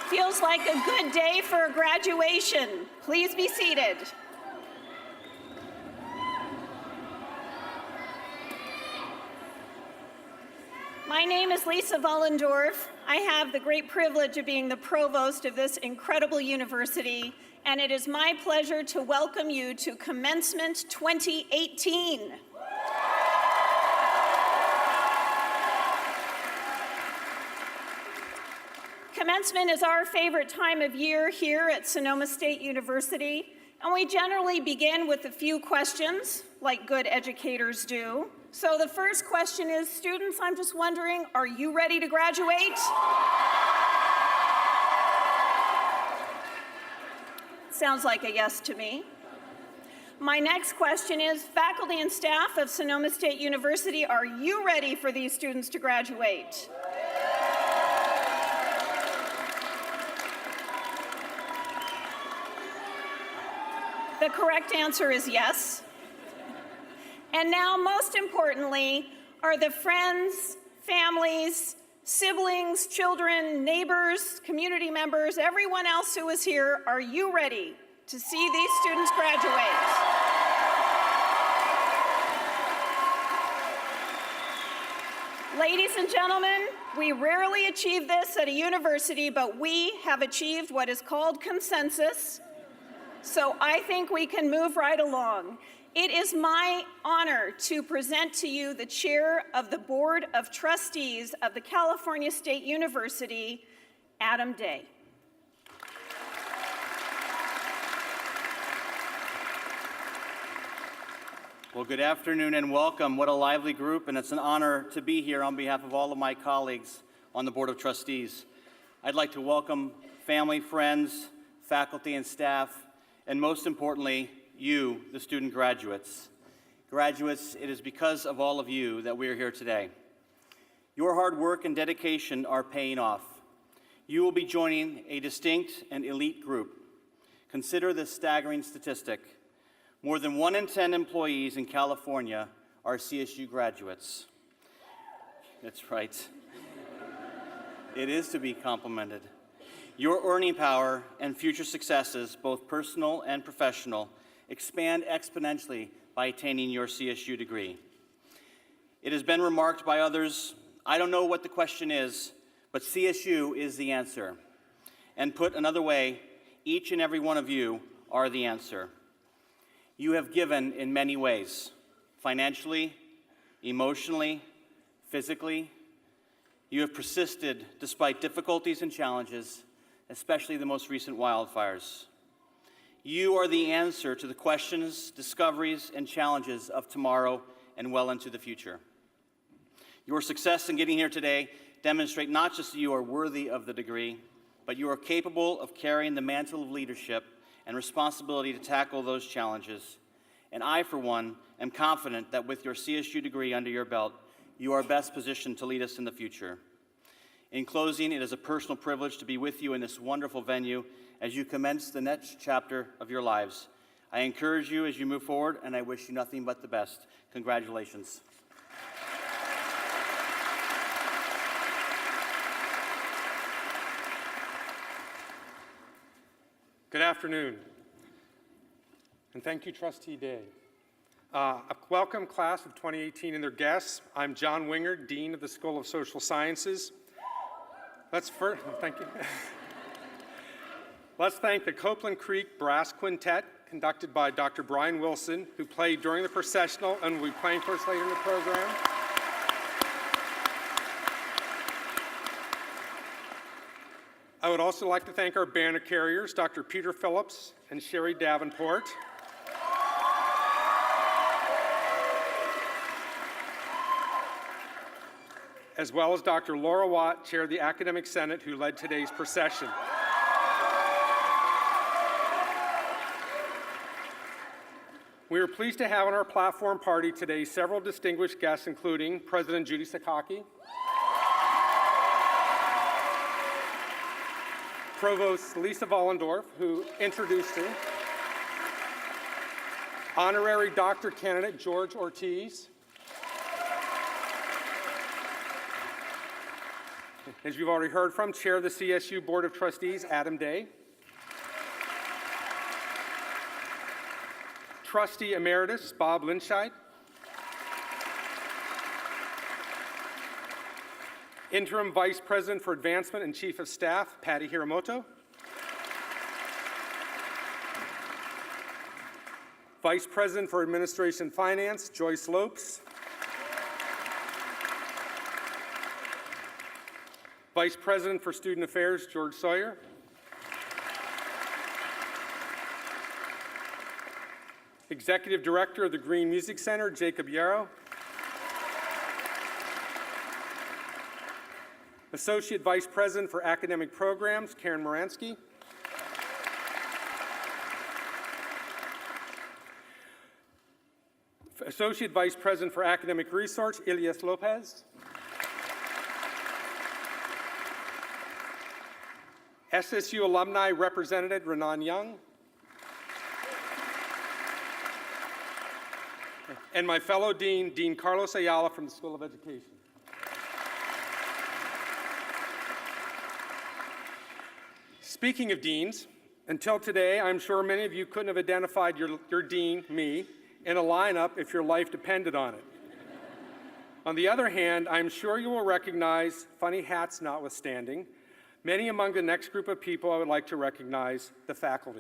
Feels like a good day for a graduation. Please be seated. My name is Lisa Vollendorf. I have the great privilege of being the provost of this incredible university, and it is my pleasure to welcome you to Commencement 2018. Commencement is our favorite time of year here at Sonoma State University, and we generally begin with a few questions, like good educators do. So the first question is, students, I'm just wondering, are you ready to graduate? Sounds like a yes to me. My next question is, faculty and staff of Sonoma State University, are you ready for these students to graduate? The correct answer is yes. And now, most importantly, are the friends, families, siblings, children, neighbors, community members, everyone else who is here, are you ready to see these students graduate? Ladies and gentlemen, We rarely achieve this at a university, but we have achieved what is called consensus, so I think we can move right along. It is my honor to present to you the chair of the Board of Trustees of the California State University, Adam Day. Well, good afternoon and welcome. What a lively group, and it's an honor to be here on behalf of all of my colleagues on the Board of Trustees. I'd like to welcome family, friends, faculty, and staff, and most importantly, you, the student graduates. Graduates, it is because of all of you that we are here today. Your hard work and dedication are paying off. You will be joining a distinct and elite group. Consider this staggering statistic. More than 1 in 10 employees in California are CSU graduates. That's right. It is to be complimented. Your earning power and future successes, both personal and professional, expand exponentially by attaining your CSU degree. It has been remarked by others, I don't know what the question is, but CSU is the answer. And put another way, each and every one of you are the answer. You have given in many ways, financially, emotionally, physically. You have persisted despite difficulties and challenges, especially the most recent wildfires. You are the answer to the questions, discoveries, and challenges of tomorrow and well into the future. Your success in getting here today demonstrate not just that you are worthy of the degree, but you are capable of carrying the mantle of leadership and responsibility to tackle those challenges. And I, for one, am confident that with your CSU degree under your belt, you are best positioned to lead us in the future. In closing, it is a personal privilege to be with you in this wonderful venue as you commence the next chapter of your lives. I encourage you as you move forward, and I wish you nothing but the best. Congratulations. Good afternoon, and thank you, Trustee Day. Welcome, class of 2018 and their guests. I'm John Wingard, Dean of the School of Social Sciences. Thank you. Let's thank the Copeland Creek Brass Quintet, conducted by Dr. Brian Wilson, who played during the processional and will be playing for us later in the program. I would also like to thank our banner carriers, Dr. Peter Phillips and Sherry Davenport. As well as Dr. Laura Watt, Chair of the Academic Senate, who led today's procession. We are pleased to have on our platform party today several distinguished guests, including President Judy Takagi, Provost Lisa Vollendorf, who introduced her, Honorary Doctor Candidate George Ortiz, as you've already heard from, Chair of the CSU Board of Trustees, Adam Day, Trustee Emeritus Bob Linscheid, Interim Vice President for Advancement and Chief of Staff, Patty Hiramoto, Vice President for Administration and Finance, Joyce Lopes, Vice President for Student Affairs, George Sawyer, Executive Director of the Green Music Center, Jacob Yarrow, Associate Vice President for Academic Programs, Karen Moransky, Associate Vice President for Academic Research, Elias Lopez, SSU Alumni Representative, Renan Young, and my fellow Dean, Dean Carlos Ayala from the School of Education. Speaking of deans, until today, I'm sure many of you couldn't have identified your dean, me, in a lineup if your life depended on it. On the other hand, I'm sure you will recognize, funny hats notwithstanding, many among the next group of people I would like to recognize, the faculty.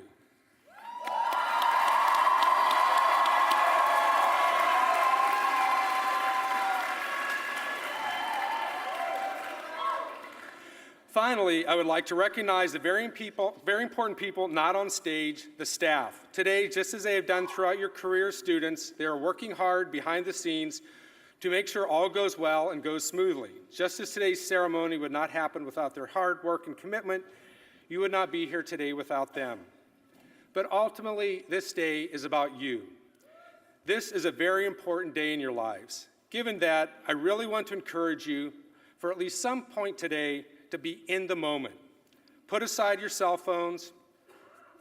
Finally, I would like to recognize the very important people not on stage, the staff. Today, just as they have done throughout your career as students, they are working hard behind the scenes to make sure all goes well and goes smoothly. Just as today's ceremony would not happen without their hard work and commitment, you would not be here today without them. But ultimately, this day is about you. This is a very important day in your lives. Given that, I really want to encourage you, for at least some point today, to be in the moment. Put aside your cell phones,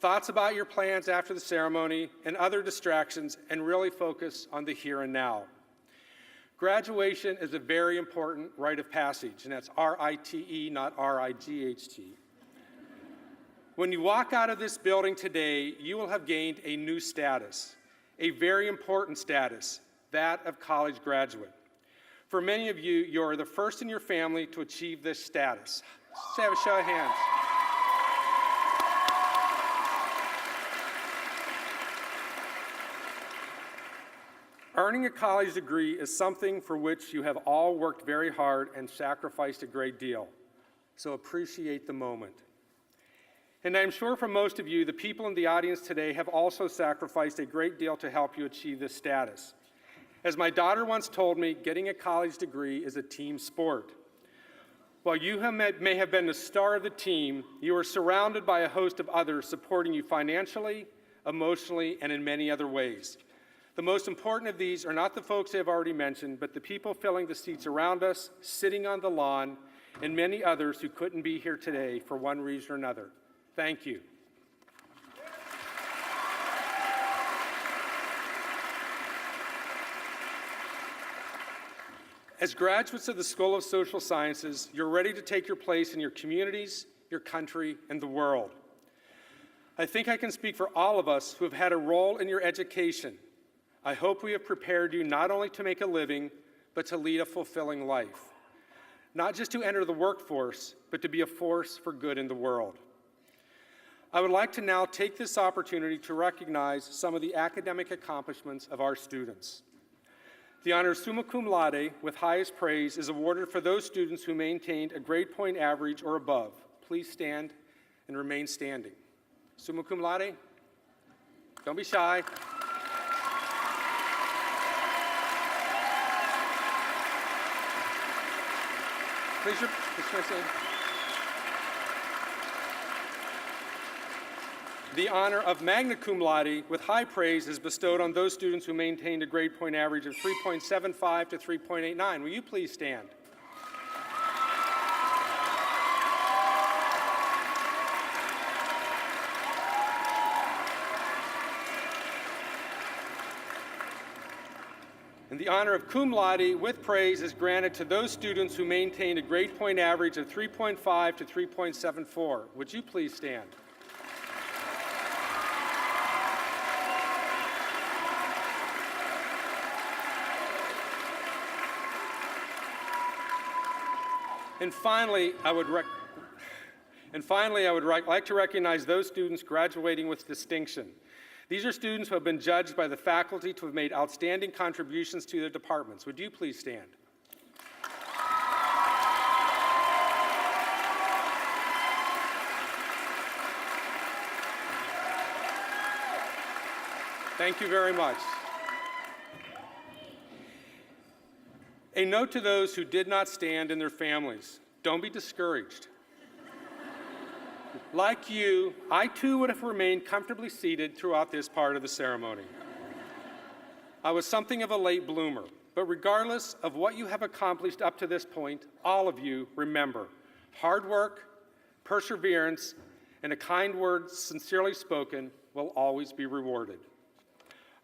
thoughts about your plans after the ceremony, and other distractions, and really focus on the here and now. Graduation is a very important rite of passage, and that's R-I-T-E, not R-I-G-H-T. When you walk out of this building today, you will have gained a new status, a very important status, that of college graduate. For many of you, you are the first in your family to achieve this status. Let's have a show of hands. Earning a college degree is something for which you have all worked very hard and sacrificed a great deal. So appreciate the moment. And I'm sure for most of you, the people in the audience today have also sacrificed a great deal to help you achieve this status. As my daughter once told me, getting a college degree is a team sport. While you may have been the star of the team, you are surrounded by a host of others supporting you financially, emotionally, and in many other ways. The most important of these are not the folks I've already mentioned, but the people filling the seats around us, sitting on the lawn, and many others who couldn't be here today for one reason or another. Thank you. As graduates of the School of Social Sciences, you're ready to take your place in your communities, your country, and the world. I think I can speak for all of us who have had a role in your education. I hope we have prepared you not only to make a living, but to lead a fulfilling life. Not just to enter the workforce, but to be a force for good in the world. I would like to now take this opportunity to recognize some of the academic accomplishments of our students. The honor summa cum laude with highest praise is awarded for those students who maintained a grade point average or above. Please stand and remain standing. Summa cum laude, don't be shy. Please stand. The honor of magna cum laude with high praise is bestowed on those students who maintained a grade point average of 3.75 to 3.89. Will you please stand? And the honor of cum laude with praise is granted to those students who maintained a grade point average of 3.5 to 3.74. Would you please stand? And finally, I would like to recognize those students graduating with distinction. These are students who have been judged by the faculty to have made outstanding contributions to their departments. Would you please stand? Thank you very much. A note to those who did not stand and their families, don't be discouraged. Like you, I too would have remained comfortably seated throughout this part of the ceremony. I was something of a late bloomer, but regardless of what you have accomplished up to this point, all of you remember, hard work, perseverance, and a kind word sincerely spoken will always be rewarded.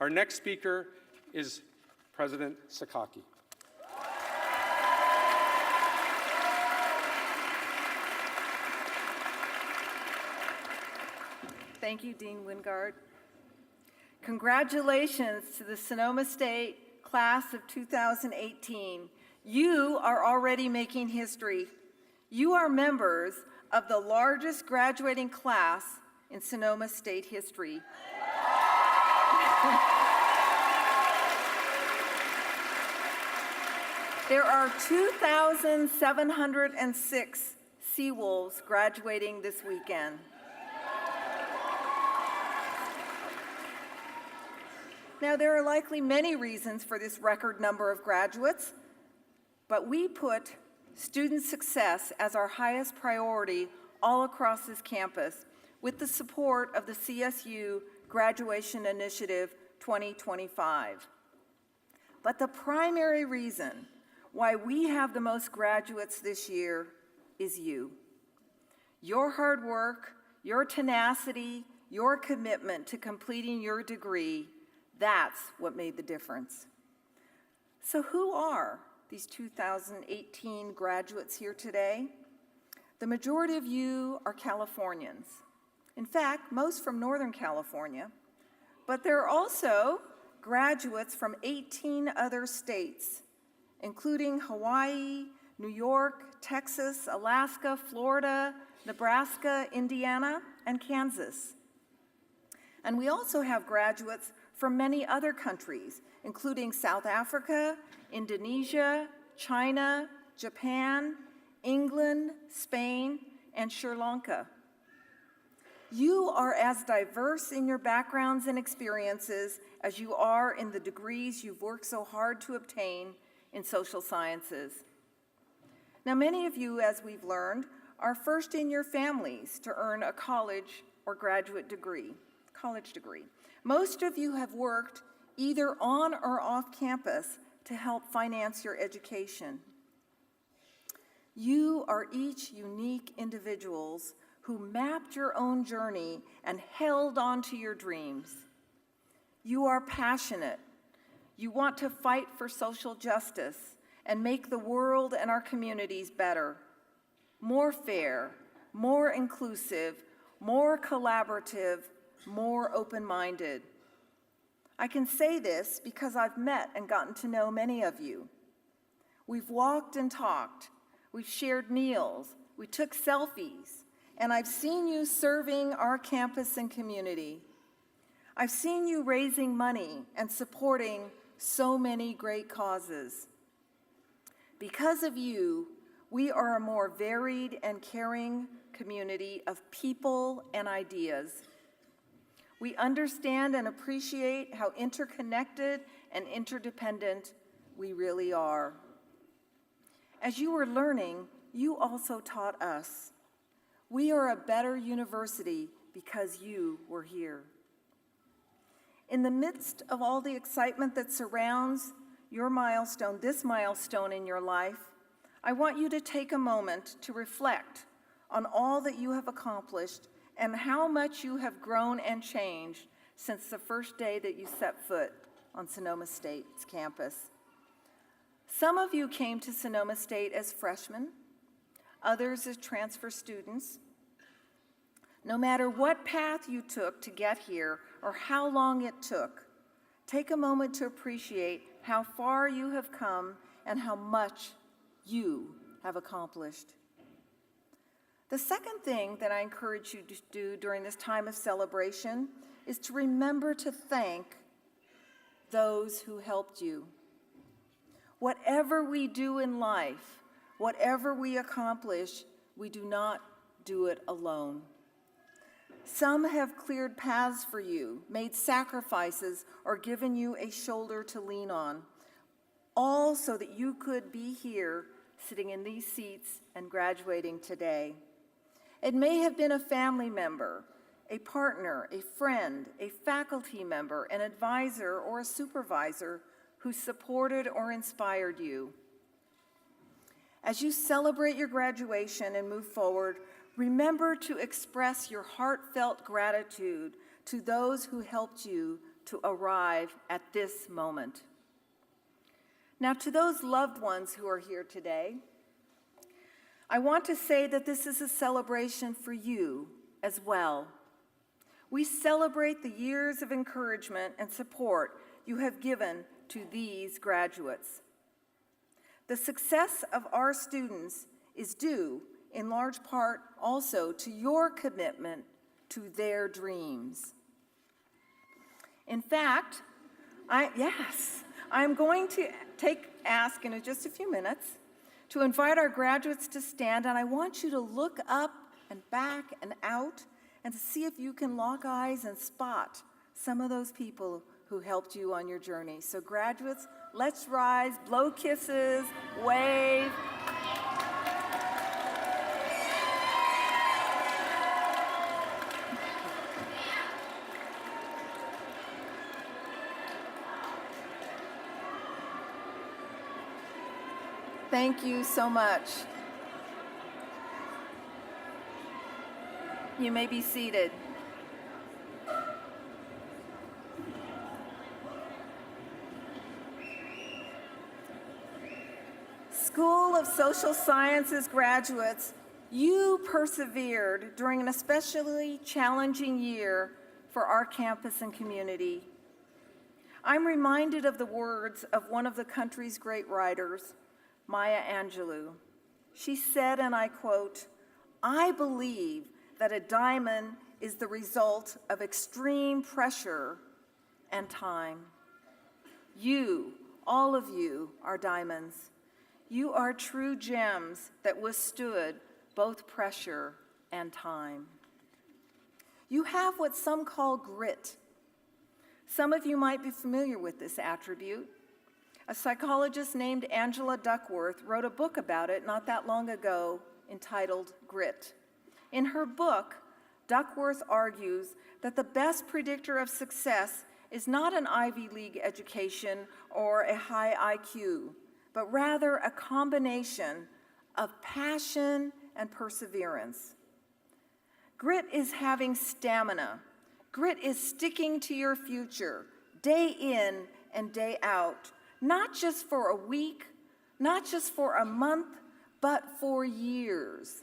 Our next speaker is President Takagi. Thank you, Dean Wingard. Congratulations to the Sonoma State class of 2018. You are already making history. You are members of the largest graduating class in Sonoma State history. There are 2,706 Seawolves graduating this weekend. Now, there are likely many reasons for this record number of graduates, but we put student success as our highest priority all across this campus with the support of the CSU Graduation Initiative 2025. But the primary reason why we have the most graduates this year is you. Your hard work, your tenacity, your commitment to completing your degree, that's what made the difference. So who are these 2018 graduates here today? The majority of you are Californians. In fact, most from Northern California. But there are also graduates from 18 other states, including Hawaii, New York, Texas, Alaska, Florida, Nebraska, Indiana, and Kansas. And we also have graduates from many other countries, including South Africa, Indonesia, China, Japan, England, Spain, and Sri Lanka. You are as diverse in your backgrounds and experiences as you are in the degrees you've worked so hard to obtain in social sciences. Now, many of you, as we've learned, are first in your families to earn a college or graduate degree, college degree. Most of you have worked either on or off campus to help finance your education. You are each unique individuals who mapped your own journey and held on to your dreams. You are passionate. You want to fight for social justice and make the world and our communities better, more fair, more inclusive, more collaborative, more open-minded. I can say this because I've met and gotten to know many of you. We've walked and talked. We've shared meals. We took selfies. And I've seen you serving our campus and community. I've seen you raising money and supporting so many great causes. Because of you, we are a more varied and caring community of people and ideas. We understand and appreciate how interconnected and interdependent we really are. As you were learning, you also taught us. We are a better university because you were here. In the midst of all the excitement that surrounds your milestone, this milestone in your life, I want you to take a moment to reflect on all that you have accomplished and how much you have grown and changed since the first day that you set foot on Sonoma State's campus. Some of you came to Sonoma State as freshmen, others as transfer students. No matter what path you took to get here or how long it took, take a moment to appreciate how far you have come and how much you have accomplished. The second thing that I encourage you to do during this time of celebration is to remember to thank those who helped you. Whatever we do in life, whatever we accomplish, we do not do it alone. Some have cleared paths for you, made sacrifices, or given you a shoulder to lean on, all so that you could be here sitting in these seats and graduating today. It may have been a family member, a partner, a friend, a faculty member, an advisor, or a supervisor who supported or inspired you. As you celebrate your graduation and move forward, remember to express your heartfelt gratitude to those who helped you to arrive at this moment. Now, to those loved ones who are here today, I want to say that this is a celebration for you as well. We celebrate the years of encouragement and support you have given to these graduates. The success of our students is due, in large part, also to your commitment to their dreams. In fact, I'm going to ask in just a few minutes to invite our graduates to stand, and I want you to look up and back and out and to see if you can lock eyes and spot some of those people who helped you on your journey. So graduates, let's rise, blow kisses, wave. Thank you so much. You may be seated. School of Social Sciences graduates, you persevered during an especially challenging year for our campus and community. I'm reminded of the words of one of the country's great writers, Maya Angelou. She said, and I quote, "I believe that a diamond is the result of extreme pressure and time." You, all of you, are diamonds. You are true gems that withstood both pressure and time. You have what some call grit. Some of you might be familiar with this attribute. A psychologist named Angela Duckworth wrote a book about it not that long ago entitled Grit. In her book, Duckworth argues that the best predictor of success is not an Ivy League education or a high IQ, but rather a combination of passion and perseverance. Grit is having stamina. Grit is sticking to your future, day in and day out, not just for a week, not just for a month, but for years,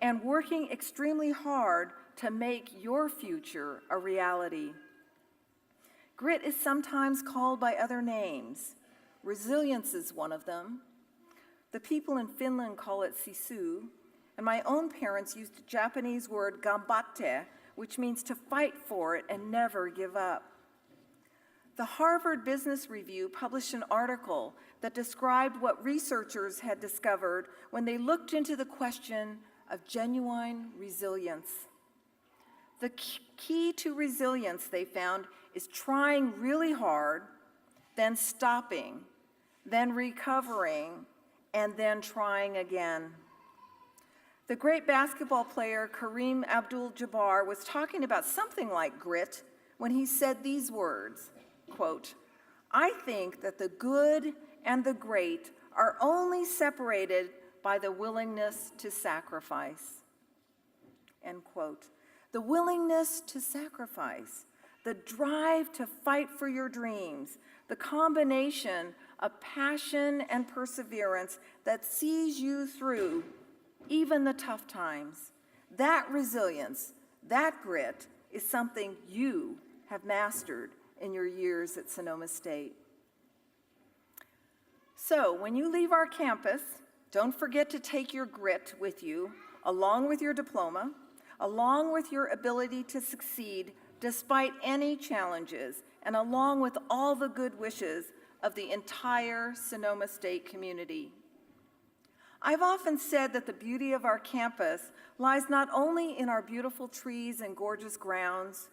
and working extremely hard to make your future a reality. Grit is sometimes called by other names. Resilience is one of them. The people in Finland call it sisu, and my own parents used the Japanese word gambatte, which means to fight for it and never give up. The Harvard Business Review published an article that described what researchers had discovered when they looked into the question of genuine resilience. The key to resilience, they found, is trying really hard, then stopping, then recovering, and then trying again. The great basketball player Kareem Abdul-Jabbar was talking about something like grit when he said these words, quote, "I think that the good and the great are only separated by the willingness to sacrifice." End quote. The willingness to sacrifice, the drive to fight for your dreams, the combination of passion and perseverance that sees you through even the tough times. That resilience, that grit is something you have mastered in your years at Sonoma State. So when you leave our campus, don't forget to take your grit with you, along with your diploma, along with your ability to succeed despite any challenges, and along with all the good wishes of the entire Sonoma State community. I've often said that the beauty of our campus lies not only in our beautiful trees and gorgeous grounds,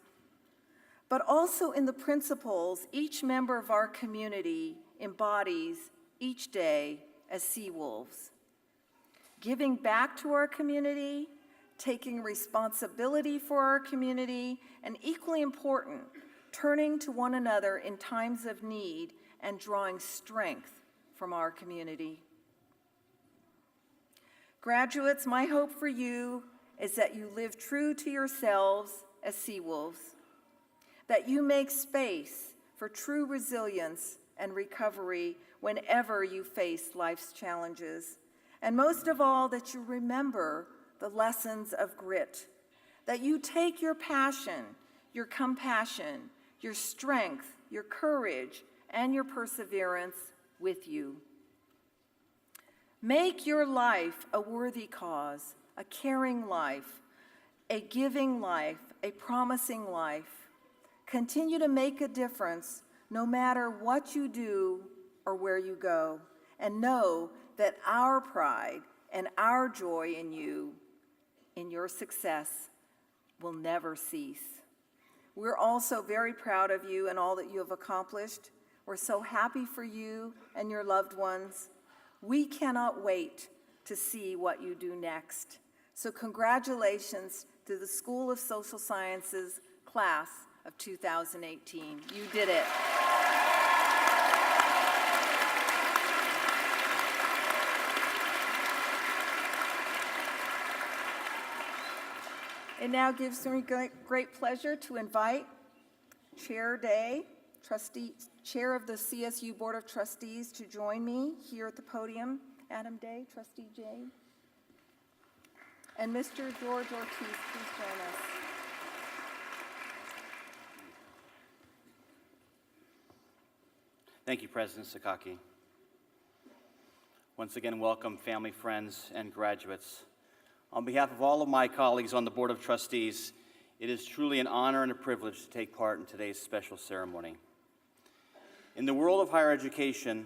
but also in the principles each member of our community embodies each day as sea wolves. Giving back to our community, taking responsibility for our community, and equally important, turning to one another in times of need and drawing strength from our community. Graduates, my hope for you is that you live true to yourselves as sea wolves, that you make space for true resilience and recovery whenever you face life's challenges, and most of all, that you remember the lessons of grit, that you take your passion, your compassion, your strength, your courage, and your perseverance with you. Make your life a worthy cause, a caring life, a giving life, a promising life. Continue to make a difference no matter what you do or where you go, and know that our pride and our joy in you, in your success, will never cease. We're also very proud of you and all that you have accomplished. We're so happy for you and your loved ones. We cannot wait to see what you do next. So congratulations to the School of Social Sciences class of 2018. You did it. It now gives me great pleasure to invite Chair Day, Chair of the CSU Board of Trustees, to join me here at the podium. Adam Day, Trustee Jay, and Mr. George Ortiz, please join us. Thank you, President Takagi. Once again, welcome family, friends, and graduates. On behalf of all of my colleagues on the Board of Trustees, it is truly an honor and a privilege to take part in today's special ceremony. In the world of higher education,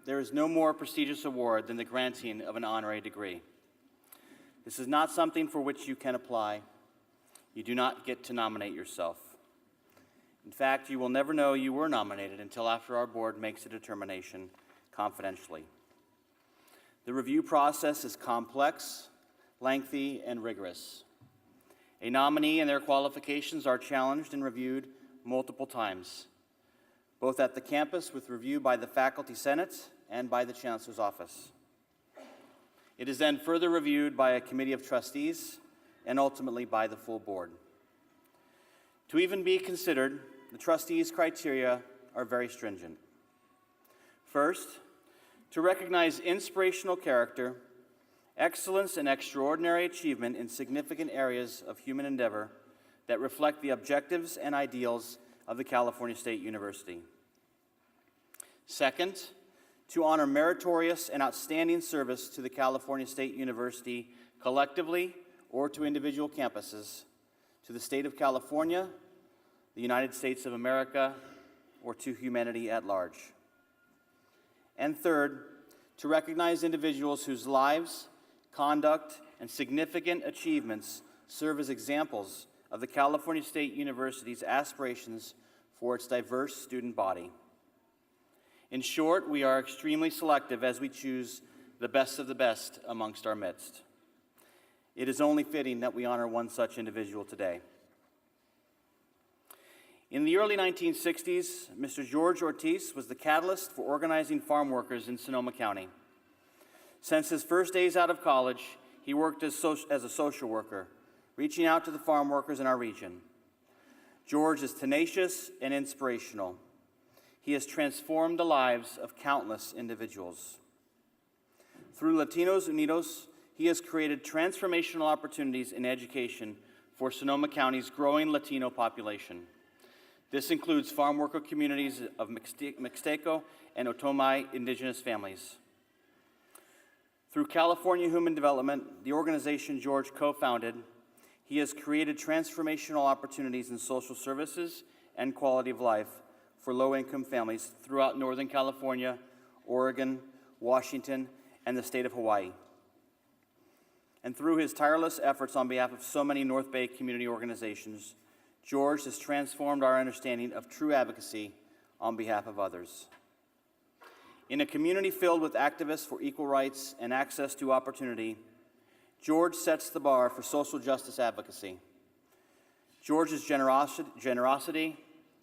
there is no more prestigious award than the granting of an honorary degree. This is not something for which you can apply. You do not get to nominate yourself. In fact, you will never know you were nominated until after our board makes a determination confidentially. The review process is complex, lengthy, and rigorous. A nominee and their qualifications are challenged and reviewed multiple times, both at the campus with review by the Faculty Senate and by the Chancellor's Office. It is then further reviewed by a committee of trustees and ultimately by the full board. To even be considered, the trustees' criteria are very stringent. First, to recognize inspirational character, excellence and extraordinary achievement in significant areas of human endeavor that reflect the objectives and ideals of the California State University. Second, to honor meritorious and outstanding service to the California State University collectively or to individual campuses, to the state of California, the United States of America, or to humanity at large. And third, to recognize individuals whose lives, conduct, and significant achievements serve as examples of the California State University's aspirations for its diverse student body. In short, we are extremely selective as we choose the best of the best amongst our midst. It is only fitting that we honor one such individual today. In the early 1960s, Mr. George Ortiz was the catalyst for organizing farm workers in Sonoma County. Since his first days out of college, he worked as a social worker, reaching out to the farm workers in our region. George is tenacious and inspirational. He has transformed the lives of countless individuals. Through Latinos Unidos, he has created transformational opportunities in education for Sonoma County's growing Latino population. This includes farm worker communities of Mixteco and Otomai indigenous families. Through California Human Development, the organization George co-founded, he has created transformational opportunities in social services and quality of life for low-income families throughout Northern California, Oregon, Washington, and the state of Hawaii. And through his tireless efforts on behalf of so many North Bay community organizations, George has transformed our understanding of true advocacy on behalf of others. In a community filled with activists for equal rights and access to opportunity, George sets the bar for social justice advocacy. George's generosity,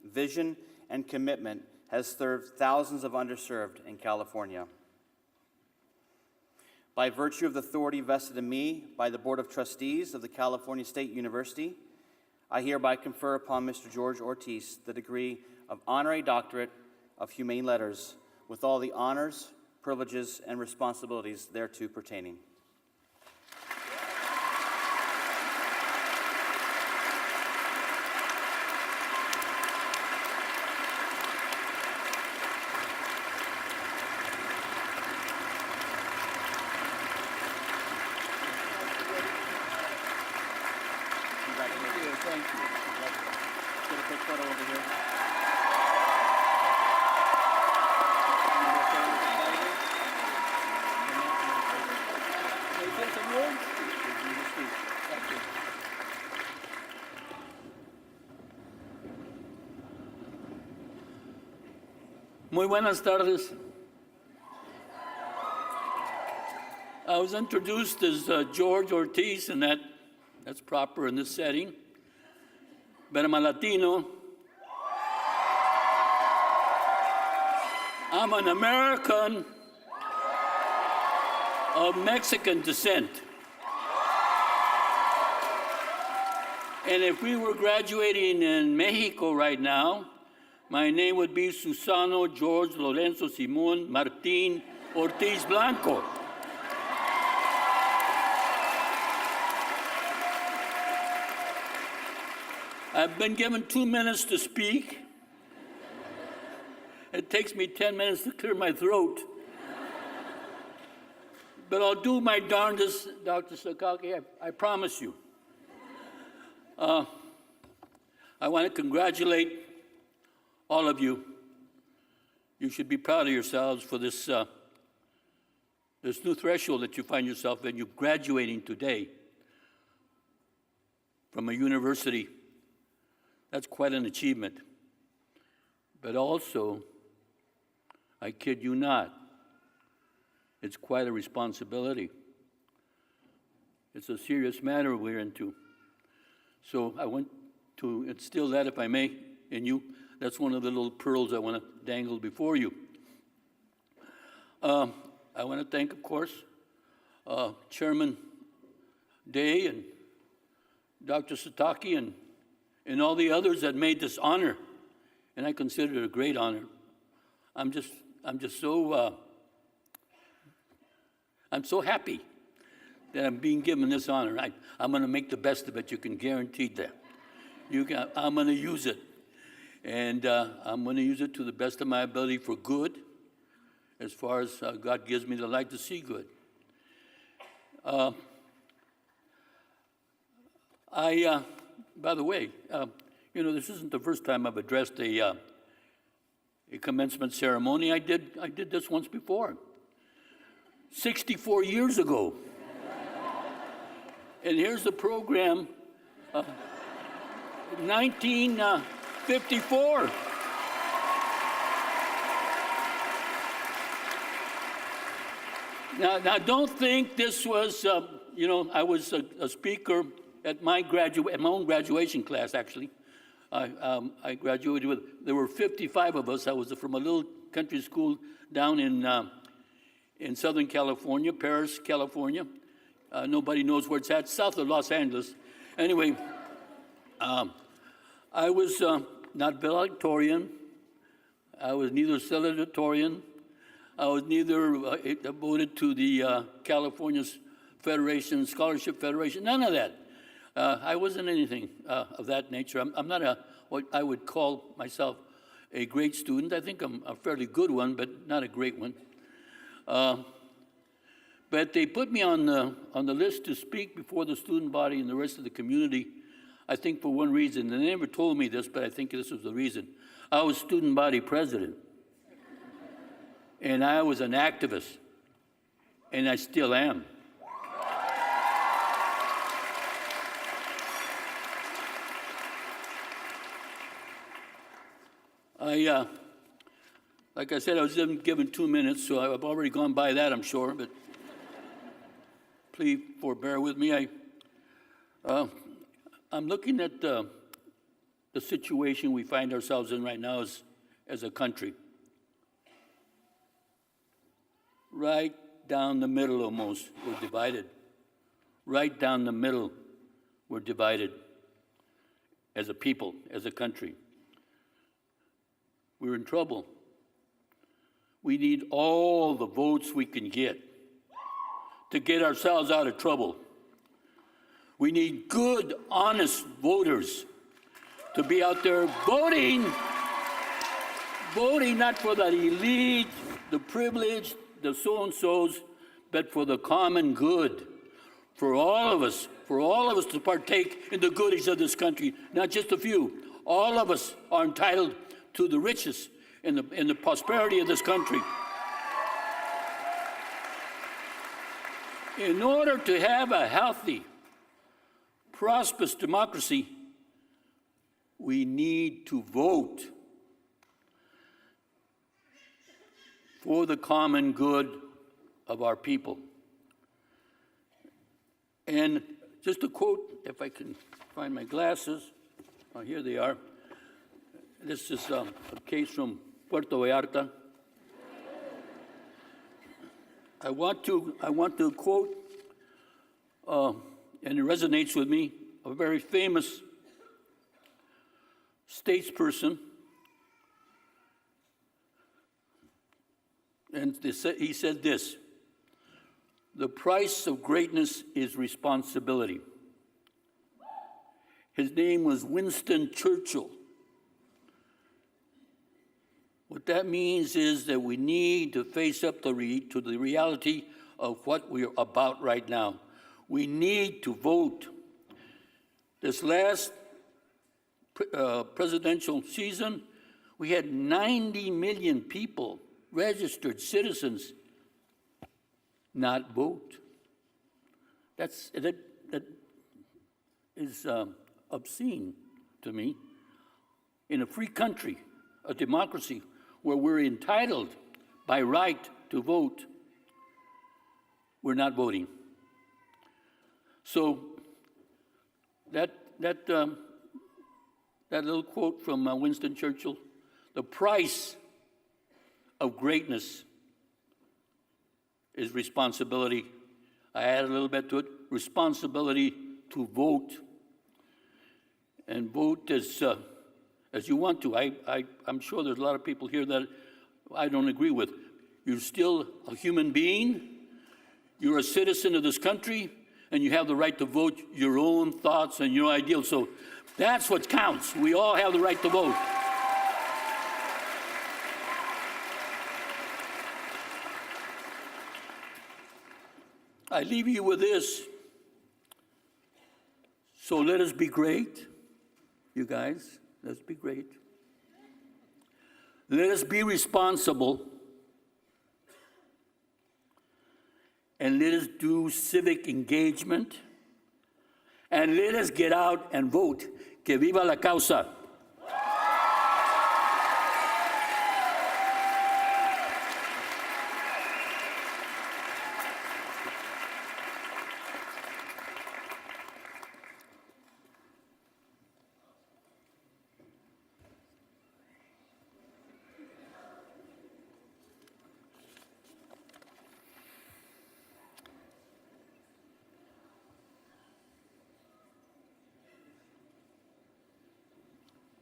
vision, and commitment has served thousands of underserved in California. By virtue of the authority vested in me by the Board of Trustees of the California State University, I hereby confer upon Mr. George Ortiz the degree of Honorary Doctorate of Humane Letters with all the honors, privileges, and responsibilities thereto pertaining. quick photo over here. Muy buenas tardes. I was introduced as George Ortiz, and that's proper in this setting. But I'm a Latino. I'm an American of Mexican descent. And if we were graduating in Mexico right now, my name would be Susano George Lorenzo Simón Martín Ortiz Blanco. I've been given 2 minutes to speak. It takes me 10 minutes to clear my throat. But I'll do my darndest, Dr. Takagi, I promise you. I want to congratulate all of you. You should be proud of yourselves for this new threshold that you find yourself in. You're graduating today from a university. That's quite an achievement. But also, I kid you not, it's quite a responsibility. It's a serious matter we're into. So I want to instill that, if I may, in you. That's one of the little pearls I want to dangle before you. I want to thank, of course, Chairman Day and Dr. Sataki and all the others that made this honor, and I consider it a great honor. I'm so happy that I'm being given this honor. I'm going to make the best of it. You can guarantee that. I'm going to use it, and I'm going to use it to the best of my ability for good, as far as God gives me the light to see good. By the way, this isn't the first time I've addressed a commencement ceremony. I did this once before, 64 years ago. And here's the program, 1954. Now, don't think this was, I was a speaker at my own graduation class, actually. I graduated with, there were 55 of us. I was from a little country school down in Southern California, Paris, California. Nobody knows where it's at, south of Los Angeles. Anyway, I was not valedictorian. I was neither salutatorian. I was neither voted to the California Federation, Scholarship Federation, none of that. I wasn't anything of that nature. I'm not what I would call myself a great student. I think I'm a fairly good one, but not a great one. But they put me on the list to speak before the student body and the rest of the community, I think for one reason. And they never told me this, but I think this was the reason. I was student body president. And I was an activist. And I still am. Like I said, I was given 2 minutes, so I've already gone by that, I'm sure, but please forbear with me. I'm looking at the situation we find ourselves in right now as a country. Right down the middle almost, we're divided. Right down the middle, we're divided as a people, as a country. We're in trouble. We need all the votes we can get to get ourselves out of trouble. We need good, honest voters to be out there voting not for the elite, the privileged, the so-and-sos, but for the common good, for all of us to partake in the goodies of this country, not just a few. All of us are entitled to the riches and the prosperity of this country. In order to have a healthy, prosperous democracy, we need to vote for the common good of our people. And just a quote, if I can find my glasses. Oh, here they are. This is a case from Puerto Vallarta. I want to quote, and it resonates with me, a very famous statesperson. And he said this: "The price of greatness is responsibility." His name was Winston Churchill. What that means is that we need to face up to the reality of what we're about right now. We need to vote. This last presidential season, we had 90 million people, registered citizens, not vote. That is obscene to me. In a free country, a democracy, where we're entitled by right to vote, we're not voting. So that little quote from Winston Churchill, the price of greatness is responsibility. I added a little bit to it, responsibility to vote. And vote as you want to. I'm sure there's a lot of people here that I don't agree with. You're still a human being, you're a citizen of this country, and you have the right to vote your own thoughts and your ideals. So that's what counts. We all have the right to vote. I leave you with this. So let us be great, you guys. Let's be great. Let us be responsible. And let us do civic engagement. And let us get out and vote. Que viva la causa.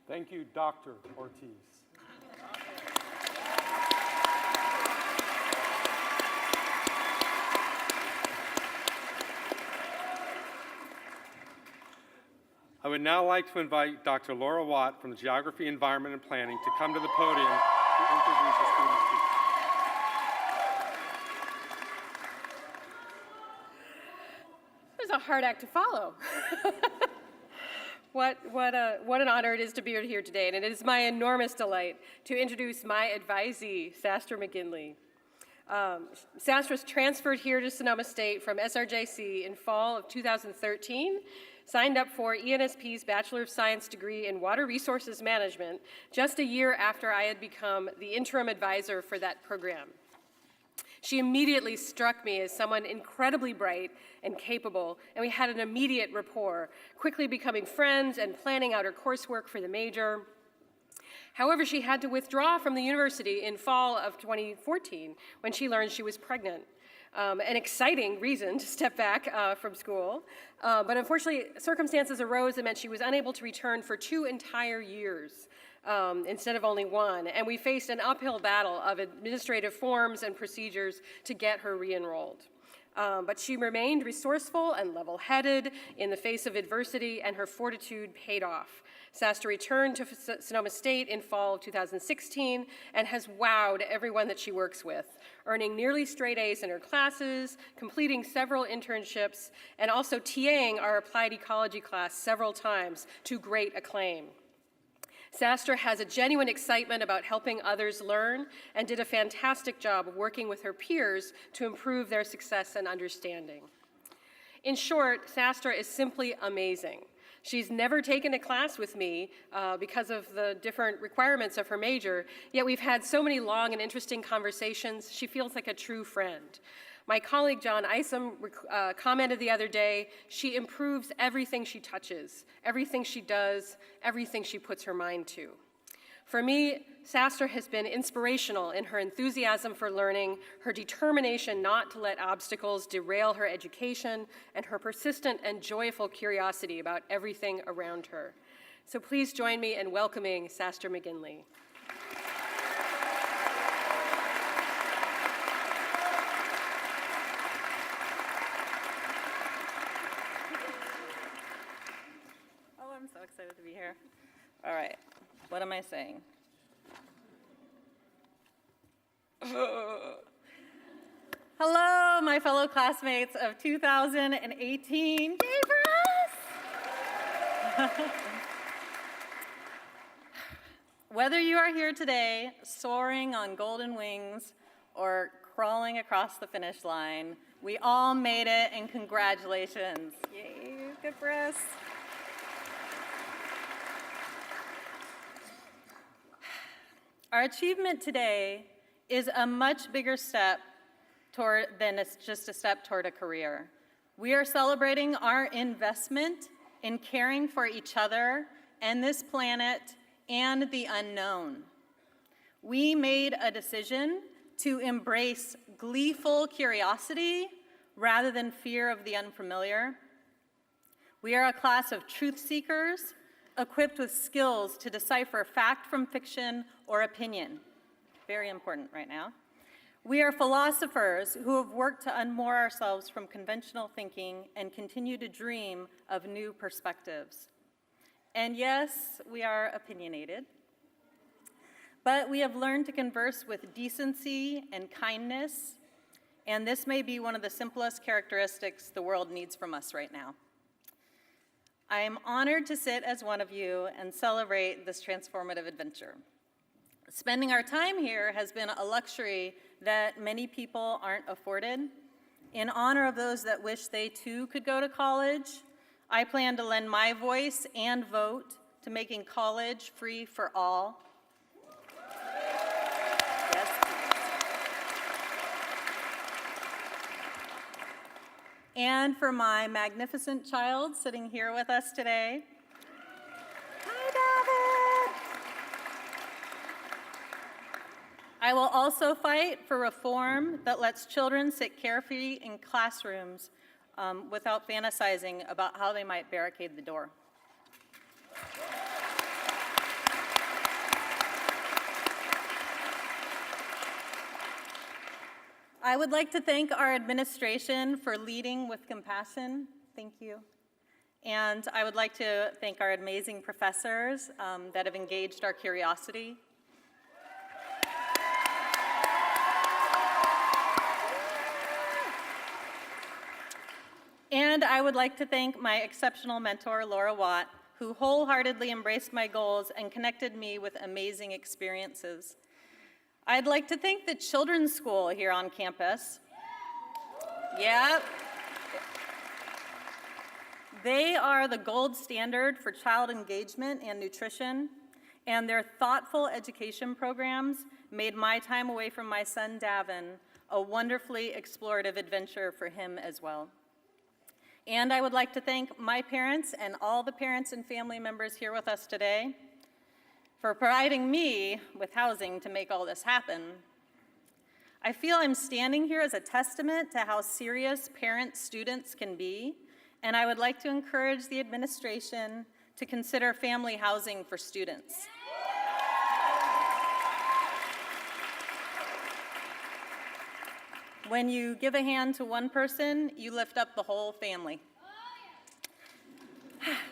Thank you, Dr. Ortiz. I would now like to invite Dr. Laura Watt from the Geography, Environment, and Planning to come to the podium to introduce the student speaker. It was a hard act to follow. What an honor it is to be here today, and it is my enormous delight to introduce my advisee, Sastra McGinley. Sastra's transferred here to Sonoma State from SRJC in fall of 2013, signed up for ENSP's Bachelor of Science degree in Water Resources Management just a year after I had become the interim advisor for that program. She immediately struck me as someone incredibly bright and capable, and we had an immediate rapport, quickly becoming friends and planning out her coursework for the major. However, she had to withdraw from the university in fall of 2014 when she learned she was pregnant. An exciting reason to step back from school, but unfortunately, circumstances arose that meant she was unable to return for 2 entire years. Instead of only 1, and we faced an uphill battle of administrative forms and procedures to get her re-enrolled. But she remained resourceful and level-headed in the face of adversity, and her fortitude paid off. Sastra returned to Sonoma State in fall of 2016 and has wowed everyone that she works with, earning nearly straight A's in her classes, completing several internships, and also TAing our applied ecology class several times to great acclaim. Sastra has a genuine excitement about helping others learn and did a fantastic job of working with her peers to improve their success and understanding. In short, Sastra is simply amazing. She's never taken a class with me because of the different requirements of her major, yet we've had so many long and interesting conversations. She feels like a true friend. My colleague John Isom commented the other day, she improves everything she touches, everything she does, everything she puts her mind to. For me, Sastra has been inspirational in her enthusiasm for learning, her determination not to let obstacles derail her education, and her persistent and joyful curiosity about everything around her. So please join me in welcoming Sastra McGinley. Oh, I'm so excited to be here. All right, what am I saying? Hello, my fellow classmates of 2018. Yay for us! Whether you are here today, soaring on golden wings, or crawling across the finish line, we all made it, and congratulations. Yay, good for us. Our achievement today is a much bigger step than it's just a step toward a career. We are celebrating our investment in caring for each other and this planet and the unknown. We made a decision to embrace gleeful curiosity rather than fear of the unfamiliar. We are a class of truth seekers equipped with skills to decipher fact from fiction or opinion. Very important right now. We are philosophers who have worked to unmoor ourselves from conventional thinking and continue to dream of new perspectives. And yes, we are opinionated, but we have learned to converse with decency and kindness, and this may be one of the simplest characteristics the world needs from us right now. I am honored to sit as one of you and celebrate this transformative adventure. Spending our time here has been a luxury that many people aren't afforded. In honor of those that wish they too could go to college, I plan to lend my voice and vote to making college free for all. Yes. And for my magnificent child sitting here with us today. Hi, David. I will also fight for reform that lets children sit carefree in classrooms without fantasizing about how they might barricade the door. I would like to thank our administration for leading with compassion. Thank you. And I would like to thank our amazing professors that have engaged our curiosity. And I would like to thank my exceptional mentor, Laura Watt, who wholeheartedly embraced my goals and connected me with amazing experiences. I'd like to thank the children's school here on campus. Yep. They are the gold standard for child engagement and nutrition, and their thoughtful education programs made my time away from my son, Davin, a wonderfully explorative adventure for him as well. And I would like to thank my parents and all the parents and family members here with us today for providing me with housing to make all this happen. I feel I'm standing here as a testament to how serious parents, students can be, and I would like to encourage the administration to consider family housing for students. When you give a hand to one person, you lift up the whole family.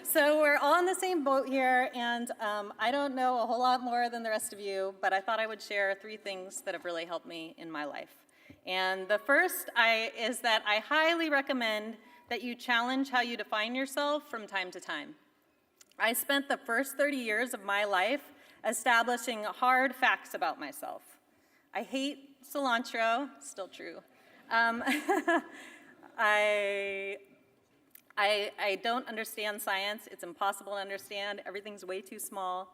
So we're all in the same boat here, and I don't know a whole lot more than the rest of you, but I thought I would share 3 things that have really helped me in my life. And the first is that I highly recommend that you challenge how you define yourself from time to time. I spent the first 30 years of my life establishing hard facts about myself. I hate cilantro, still true. I don't understand science. It's impossible to understand. Everything's way too small.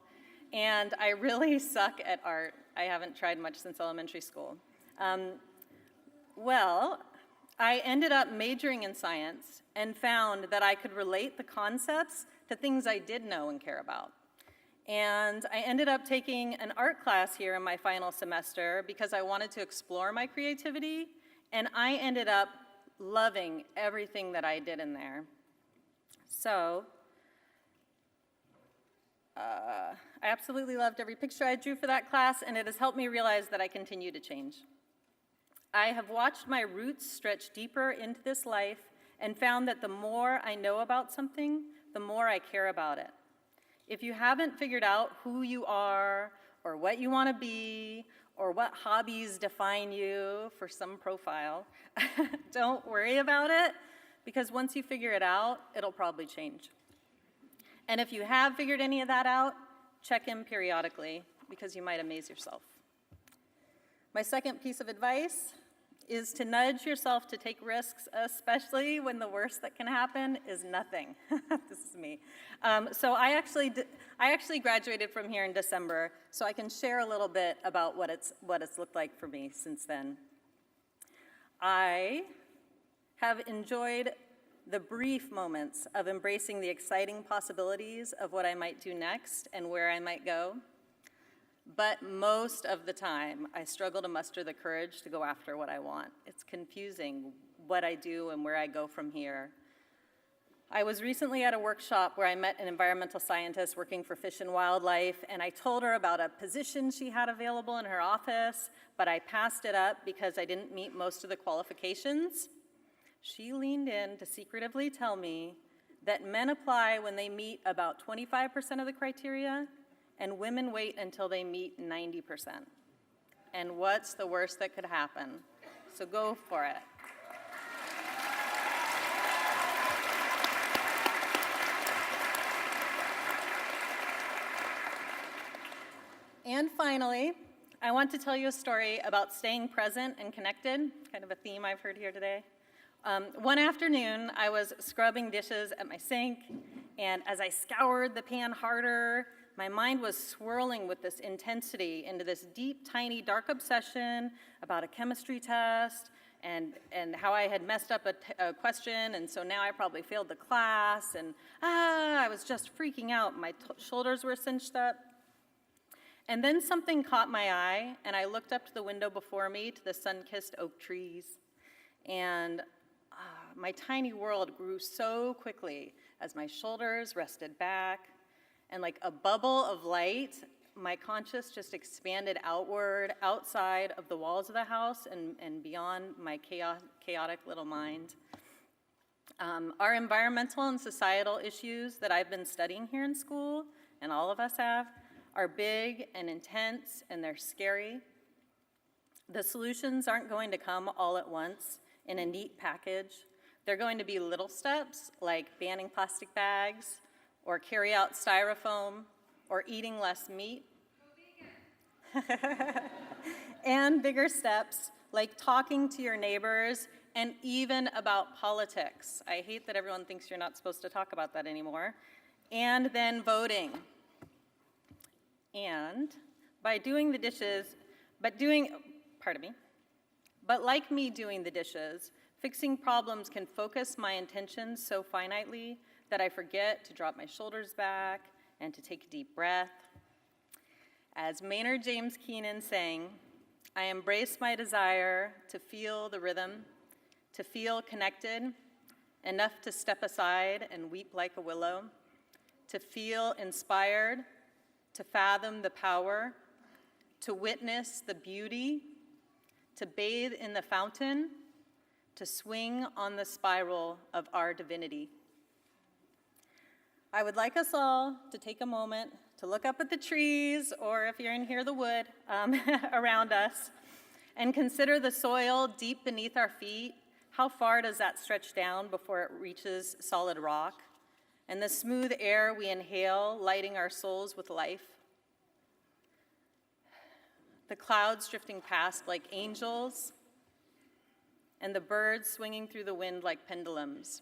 And I really suck at art. I haven't tried much since elementary school. I ended up majoring in science and found that I could relate the concepts to things I did know and care about. And I ended up taking an art class here in my final semester because I wanted to explore my creativity, and I ended up loving everything that I did in there. So, I absolutely loved every picture I drew for that class, and it has helped me realize that I continue to change. I have watched my roots stretch deeper into this life and found that the more I know about something, the more I care about it. If you haven't figured out who you are, or what you want to be, or what hobbies define you for some profile, don't worry about it, because once you figure it out, it'll probably change. And if you have figured any of that out, check in periodically, because you might amaze yourself. My second piece of advice is to nudge yourself to take risks, especially when the worst that can happen is nothing. This is me. So I actually graduated from here in December, so I can share a little bit about what it's looked like for me since then. I have enjoyed the brief moments of embracing the exciting possibilities of what I might do next and where I might go. But most of the time, I struggle to muster the courage to go after what I want. It's confusing what I do and where I go from here. I was recently at a workshop where I met an environmental scientist working for Fish and Wildlife, and I told her about a position she had available in her office, but I passed it up because I didn't meet most of the qualifications. She leaned in to secretively tell me that men apply when they meet about 25% of the criteria, and women wait until they meet 90%. And what's the worst that could happen? So go for it. And finally, I want to tell you a story about staying present and connected, kind of a theme I've heard here today. One afternoon, I was scrubbing dishes at my sink, and as I scoured the pan harder, my mind was swirling with this intensity into this deep, tiny, dark obsession about a chemistry test and how I had messed up a question, and so now I probably failed the class, and I was just freaking out. My shoulders were cinched up. And then something caught my eye, and I looked up to the window before me to the sun-kissed oak trees, and my tiny world grew so quickly as my shoulders rested back, and like a bubble of light, my conscious just expanded outward, outside of the walls of the house and beyond my chaotic little mind. Our environmental and societal issues that I've been studying here in school, and all of us have, are big and intense, and they're scary. The solutions aren't going to come all at once in a neat package. They're going to be little steps like banning plastic bags, or carry out styrofoam, or eating less meat. And bigger steps like talking to your neighbors and even about politics. I hate that everyone thinks you're not supposed to talk about that anymore. And then voting. And by doing the dishes, but like me doing the dishes, fixing problems can focus my intentions so finitely that I forget to drop my shoulders back and to take a deep breath. As Maynard James Keenan sang, I embrace my desire to feel the rhythm, to feel connected, enough to step aside and weep like a willow, to feel inspired, to fathom the power, to witness the beauty, to bathe in the fountain, to swing on the spiral of our divinity. I would like us all to take a moment to look up at the trees, or if you're in here, the wood around us, and consider the soil deep beneath our feet. How far does that stretch down before it reaches solid rock? and the smooth air we inhale, lighting our souls with life. The clouds drifting past like angels, and the birds swinging through the wind like pendulums.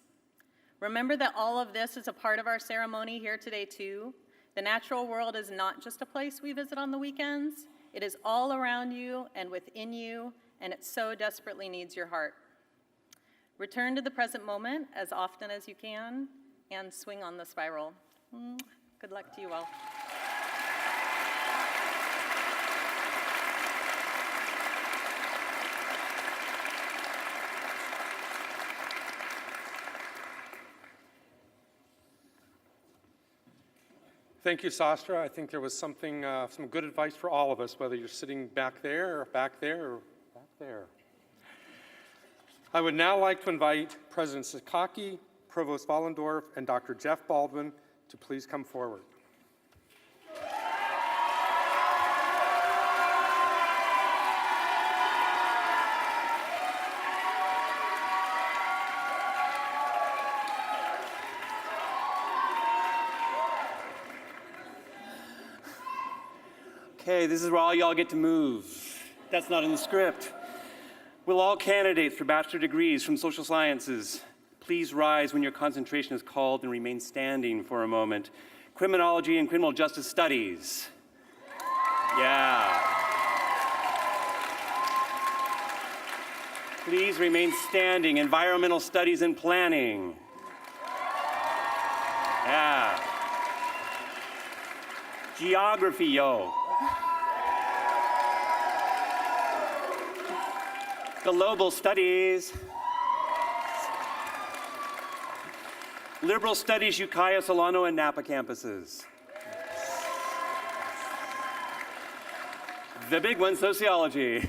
Remember that all of this is a part of our ceremony here today too. The natural world is not just a place we visit on the weekends. It is all around you and within you, and it so desperately needs your heart. Return to the present moment as often as you can and swing on the spiral. Good luck to you all. Thank you, Sastra. I think there was some good advice for all of us, whether you're sitting back there or back there or back there. I would now like to invite President Takagi, Provost Vollendorf, and Dr. Jeff Baldwin to please come forward. Okay, this is where all y'all get to move. That's not in the script. Will all candidates for bachelor degrees from social sciences please rise when your concentration is called and remain standing for a moment? Criminology and criminal justice studies. Yeah. Please remain standing. Environmental studies and planning. Yeah. Geography, yo. Global studies. Liberal studies, Ukiah, Solano, and Napa campuses. The big one, sociology.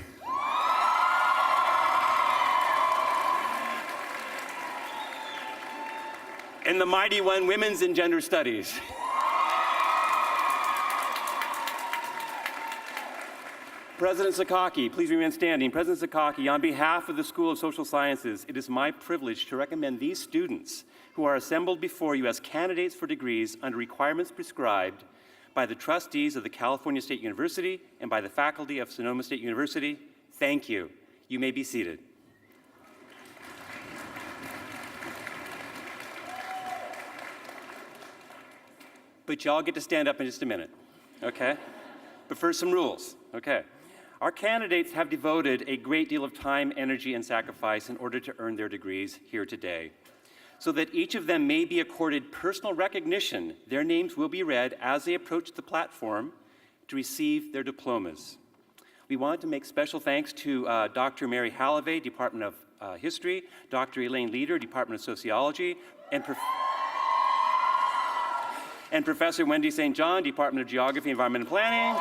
And the mighty one, women's and gender studies. President Takagi, please remain standing. President Takagi, on behalf of the School of Social Sciences, it is my privilege to recommend these students who are assembled before you as candidates for degrees under requirements prescribed by the trustees of the California State University and by the faculty of Sonoma State University. Thank you. You may be seated. But y'all get to stand up in just a minute, okay? But first, some rules, okay? Our candidates have devoted a great deal of time, energy, and sacrifice in order to earn their degrees here today. So that each of them may be accorded personal recognition, their names will be read as they approach the platform to receive their diplomas. We want to make special thanks to Dr. Mary Halavey, Department of History, Dr. Elaine Leader, Department of Sociology, and Professor Wendy St. John, Department of Geography, Environment, and Planning,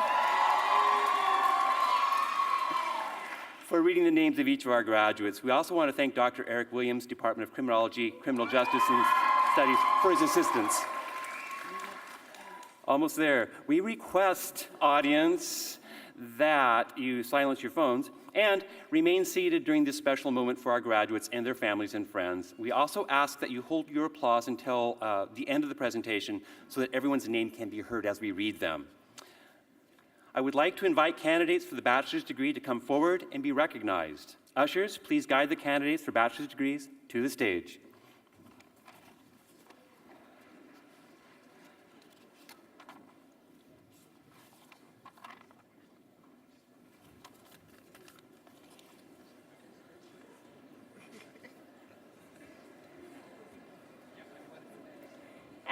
for reading the names of each of our graduates. We also want to thank Dr. Eric Williams, Department of Criminology, Criminal Justice and Studies, for his assistance. Almost there. We request, audience, that you silence your phones and remain seated during this special moment for our graduates and their families and friends. We also ask that you hold your applause until the end of the presentation so that everyone's name can be heard as we read them. I would like to invite candidates for the bachelor's degree to come forward and be recognized. Ushers, please guide the candidates for bachelor's degrees to the stage.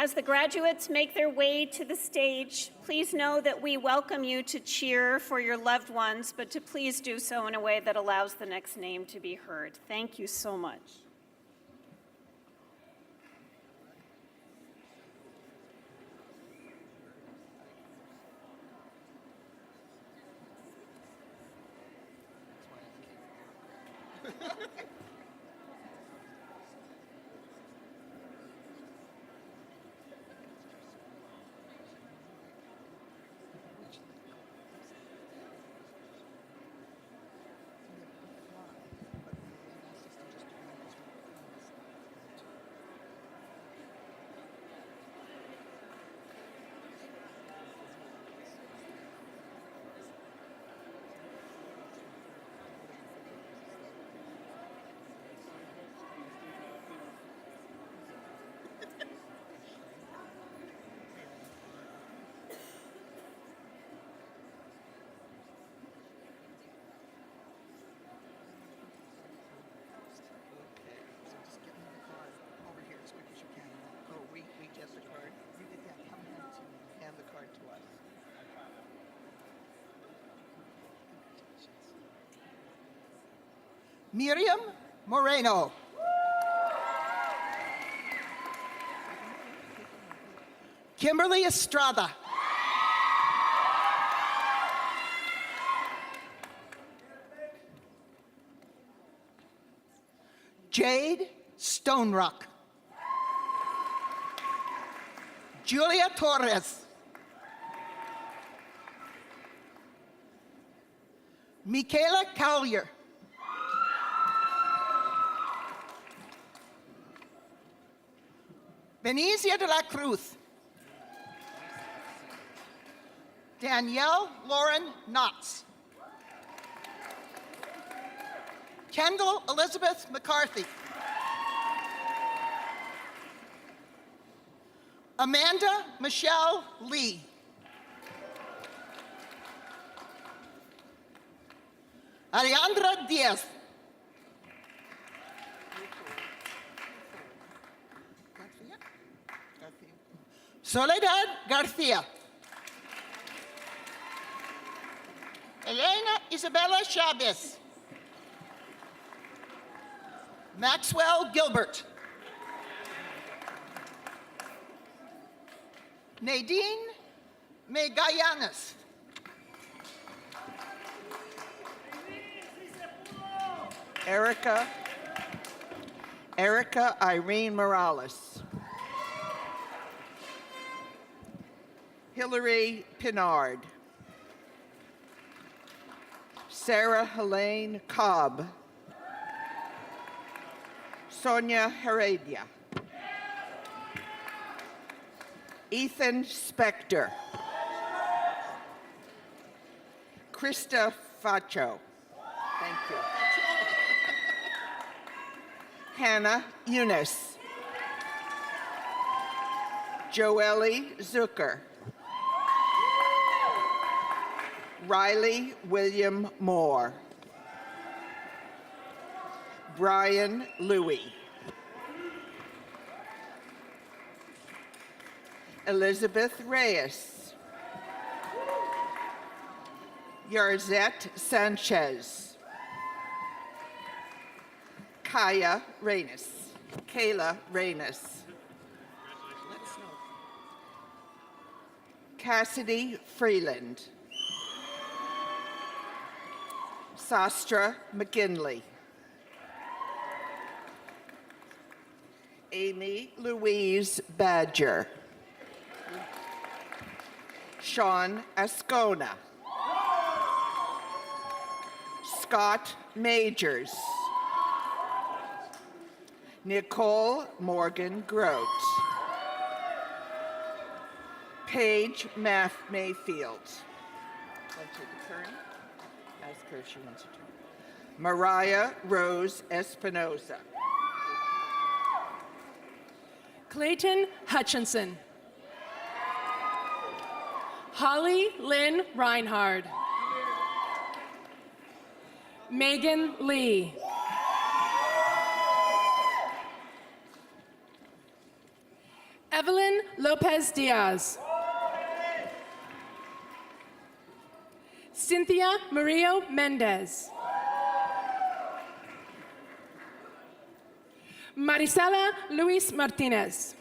As the graduates make their way to the stage, please know that we welcome you to cheer for your loved ones, but to please do so in a way that allows the next name to be heard. Thank you so much. Miriam Moreno. Kimberly Estrada. Jade Stonerock. Julia Torres. Michaela Collier. Benicia de la Cruz. Danielle Lauren Knotts. Kendall Elizabeth McCarthy. Amanda Michelle Lee. Alejandra Diaz. Soledad Garcia. Elena Isabella Chavez. Maxwell Gilbert. Nadine Megallanes. Erica Irene Morales. Hillary Pinard. Sarah Helene Cobb. Sonia Heredia. Ethan Spector. Krista Facho. Thank you. Hannah Eunice. Joelle Zucker. Riley William Moore. Brian Louie. Elizabeth Reyes. Yarzette Sanchez. Kayla Reynes. Cassidy Freeland. Sastra McGinley. Amy Louise Badger. Sean Ascona. Scott Majors. Nicole Morgan Grote. Paige Mayfield. Ask her if she wants to turn. Mariah Rose Espinoza. Clayton Hutchinson. Holly Lynn Reinhard. Megan Lee. Evelyn Lopez Diaz. Cynthia Murillo Mendez. Marisela Luis Martinez.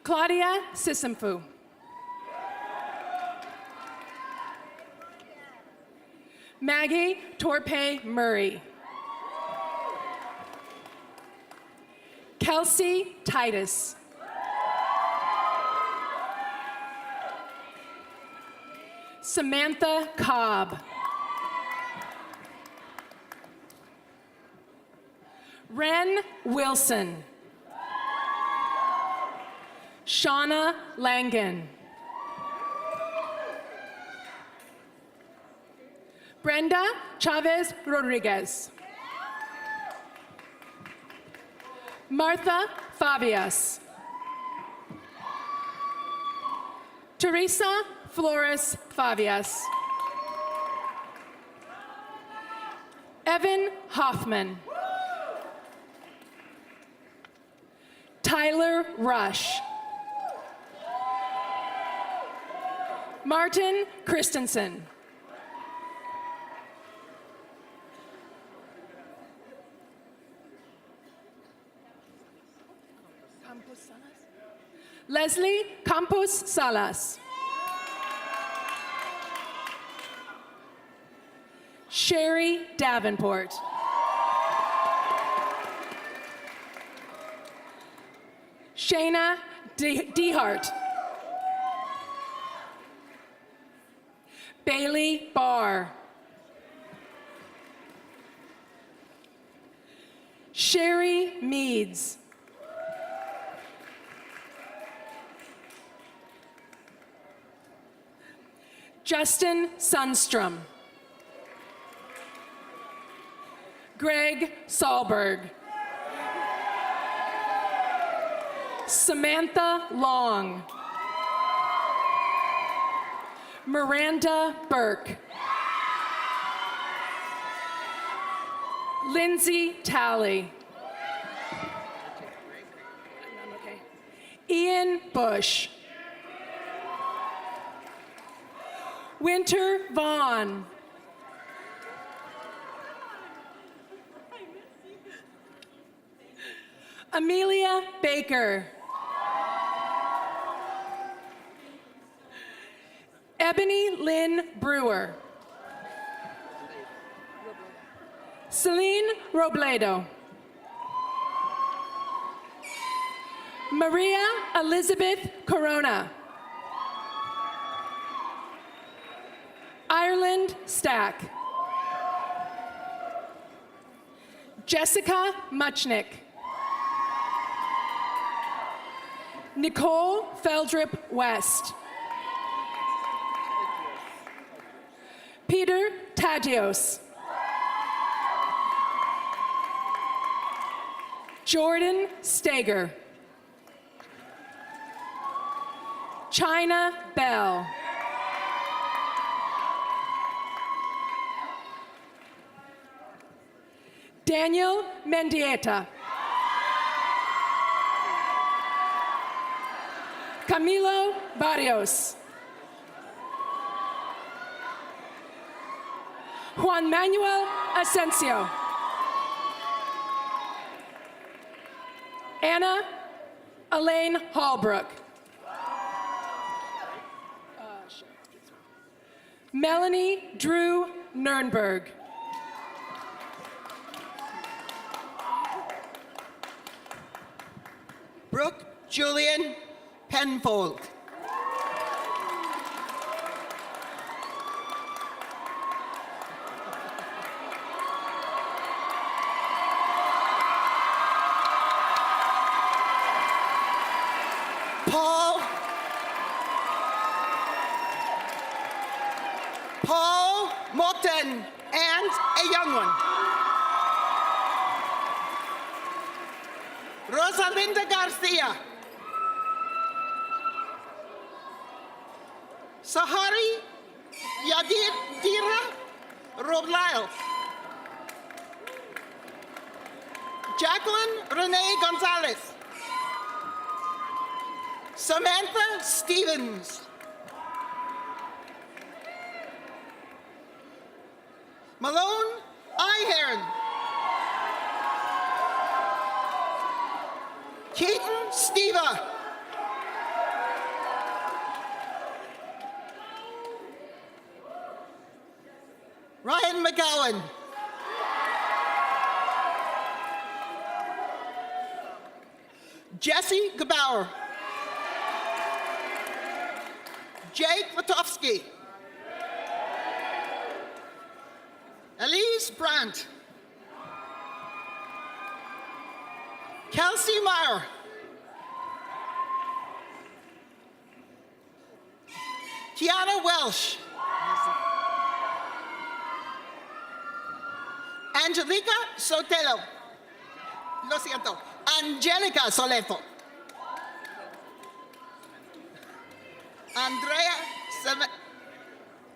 Claudia Sisimfu. Maggie Torpe Murray. Kelsey Titus. Samantha Cobb. Ren Wilson. Shauna Langen. Brenda Chavez Rodriguez. Martha Fabius. Teresa Flores Fabius. Evan Hoffman. Tyler Rush. Martin Christensen. Leslie Campos Salas. Sherry Davenport. Shayna Dehart. Bailey Barr. Sherry Meads. Justin Sundstrom. Greg Sahlberg. Samantha Long. Miranda Burke. Lindsay Talley. Ian Bush. Winter Vaughn. Amelia Baker. Ebony Lynn Brewer. Celine Robledo. Maria Elizabeth Corona. Ireland Stack. Jessica Muchnick. Nicole Feldrip West. Peter Tadios. Jordan Stager. China Bell. Daniel Mendieta. Camilo Barrios. Juan Manuel Asensio. Anna Elaine Hallbrook. Melanie Drew Nurnberg. Brooke Julian Penfold. Paul Morton, and a young one. Rosalinda Garcia. Sahari Yadira Roblisle. Jacqueline Renee Gonzalez. Samantha Stevens. Malone Ihern. Keaton Steva. Ryan McGowan. Jesse Gebauer. Jake Watowski. Elise Brandt. Kelsey Meyer. Kiana Welsh. Angelica Sotelo. Lo siento. Angelica Soleto.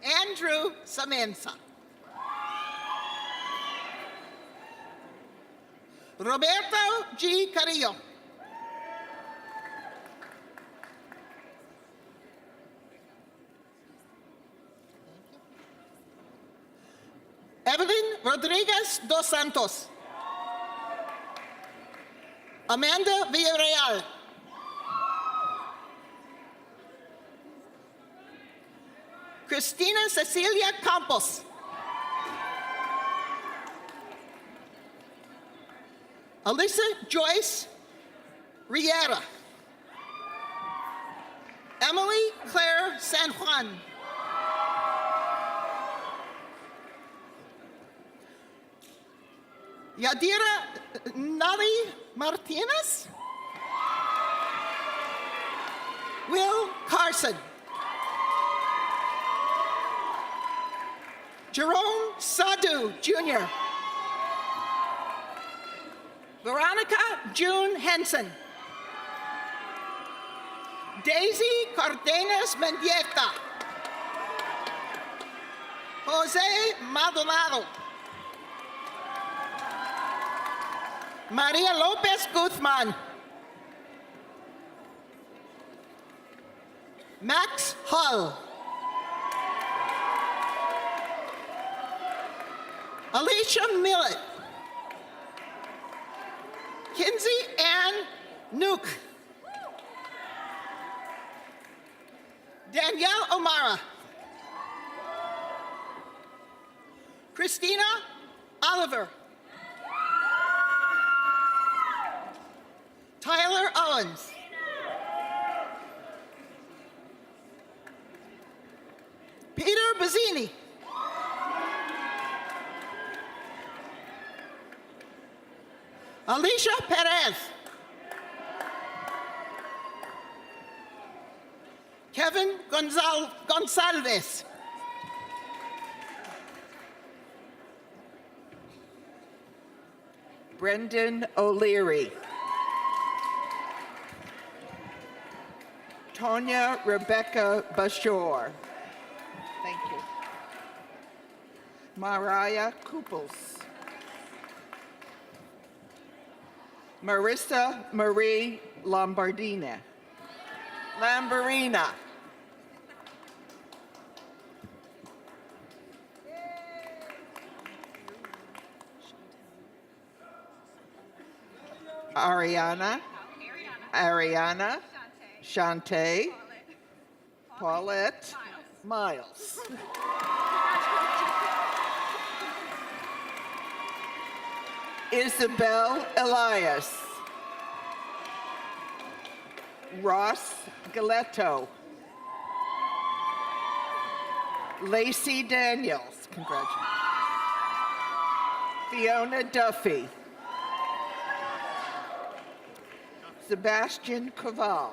Andrew Samensa. Roberto G. Carrillo. Evelyn Rodriguez dos Santos. Amanda Villarreal. Cristina Cecilia Campos. Alyssa Joyce Riera. Emily Claire San Juan. Yadira Nali Martinez. Will Carson. Jerome Sadu Jr. Veronica June Henson. Daisy Cardenas Mendieta. Jose Maldonado. Maria Lopez Guzman. Max Hull. Alicia Millett. Kinsey Ann Nuke. Danielle O'Mara. Christina Oliver. Tyler Owens. Peter Bazzini. Alicia Perez. Kevin Gonzalez. Brendan O'Leary. Tonya Rebecca Bashore. Thank you. Mariah Couples. Marissa Marie Lambarina. Ariana, Shantae, Paulette, Miles. Isabel Elias. Ross Galetto. Lacey Daniels. Congratulations. Fiona Duffy. Sebastian Caval.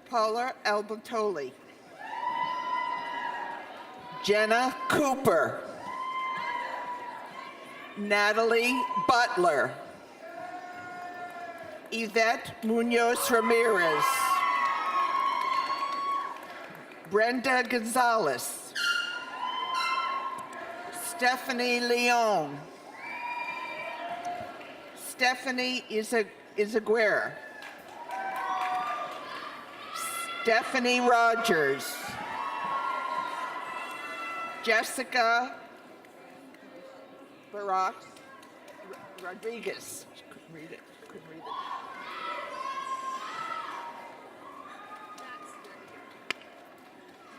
Paula Albertoli. Jenna Cooper. Natalie Butler. Yvette Munoz Ramirez. Brenda Gonzalez. Stephanie Leon. Stephanie Izaguirre. Stephanie Rogers. Jessica Barack Rodriguez. Couldn't read it.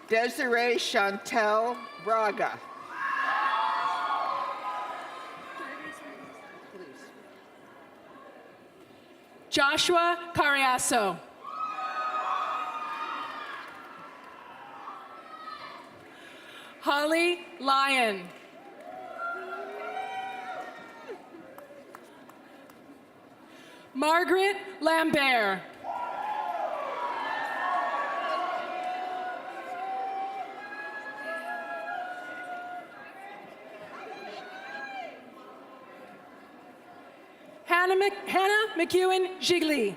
Desiree Chantel Braga. Joshua Cariaso. Holly Lyon. Margaret Lambert. Hannah McEwen Gigli.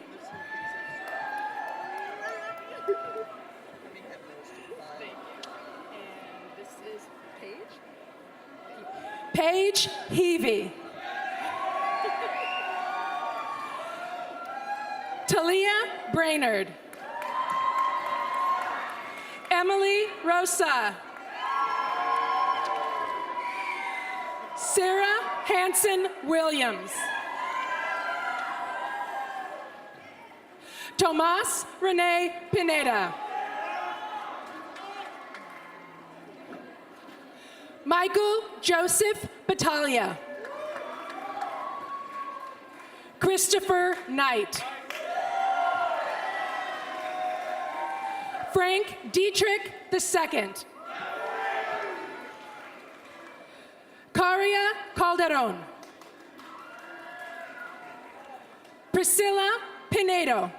Paige Heavey. Talia Brainerd. Emily Rosa. Sarah Hanson Williams. Tomas Rene Pineda. Michael Joseph Battaglia. Christopher Knight. Frank Dietrich II. Caria Calderon. Priscilla Pinedo.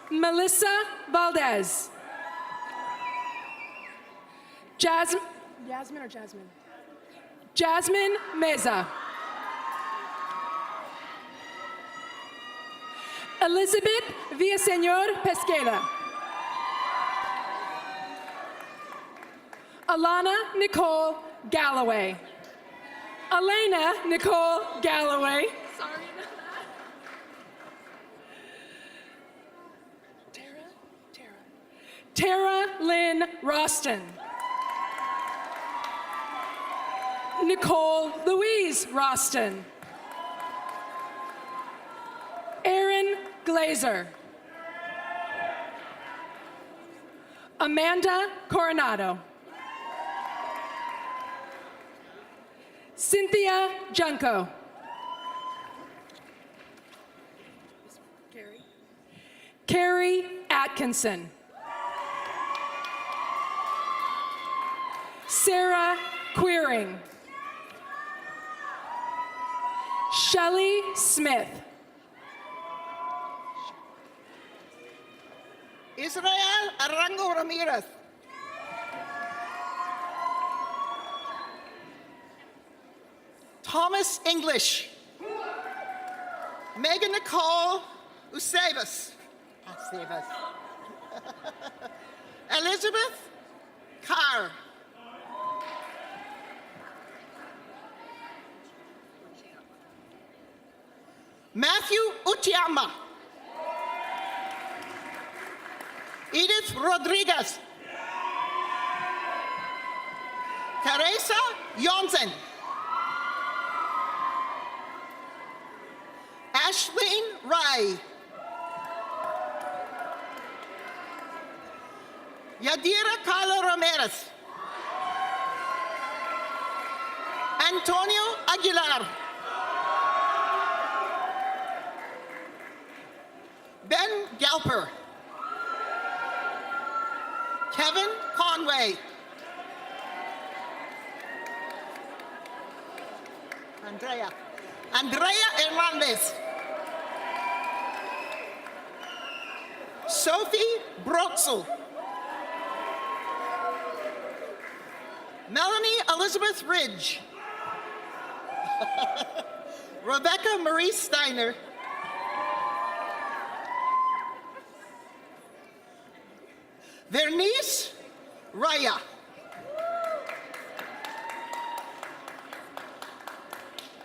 Melissa Valdez. Jasmine Meza. Elizabeth Villaseñor Pesqueda. Alana Nicole Galloway. Elena Nicole Galloway. Sorry. Tara Lynn Roston. Nicole Louise Roston. Aaron Glazer. Amanda Coronado. Cynthia Junko. Carrie Atkinson. Sarah Queering. Shelley Smith. Israel Arango Ramirez. Thomas English. Megan Nicole Usavas. Elizabeth Carr. Matthew Utiama. Edith Rodriguez. Teresa Jonsen. Ashleen Rai. Yadira Carla Ramirez. Antonio Aguilar. Ben Galper. Kevin Conway. Andrea Hernandez. Sophie Brotzel. Melanie Elizabeth Ridge. Rebecca Marie Steiner. Vernice Raya.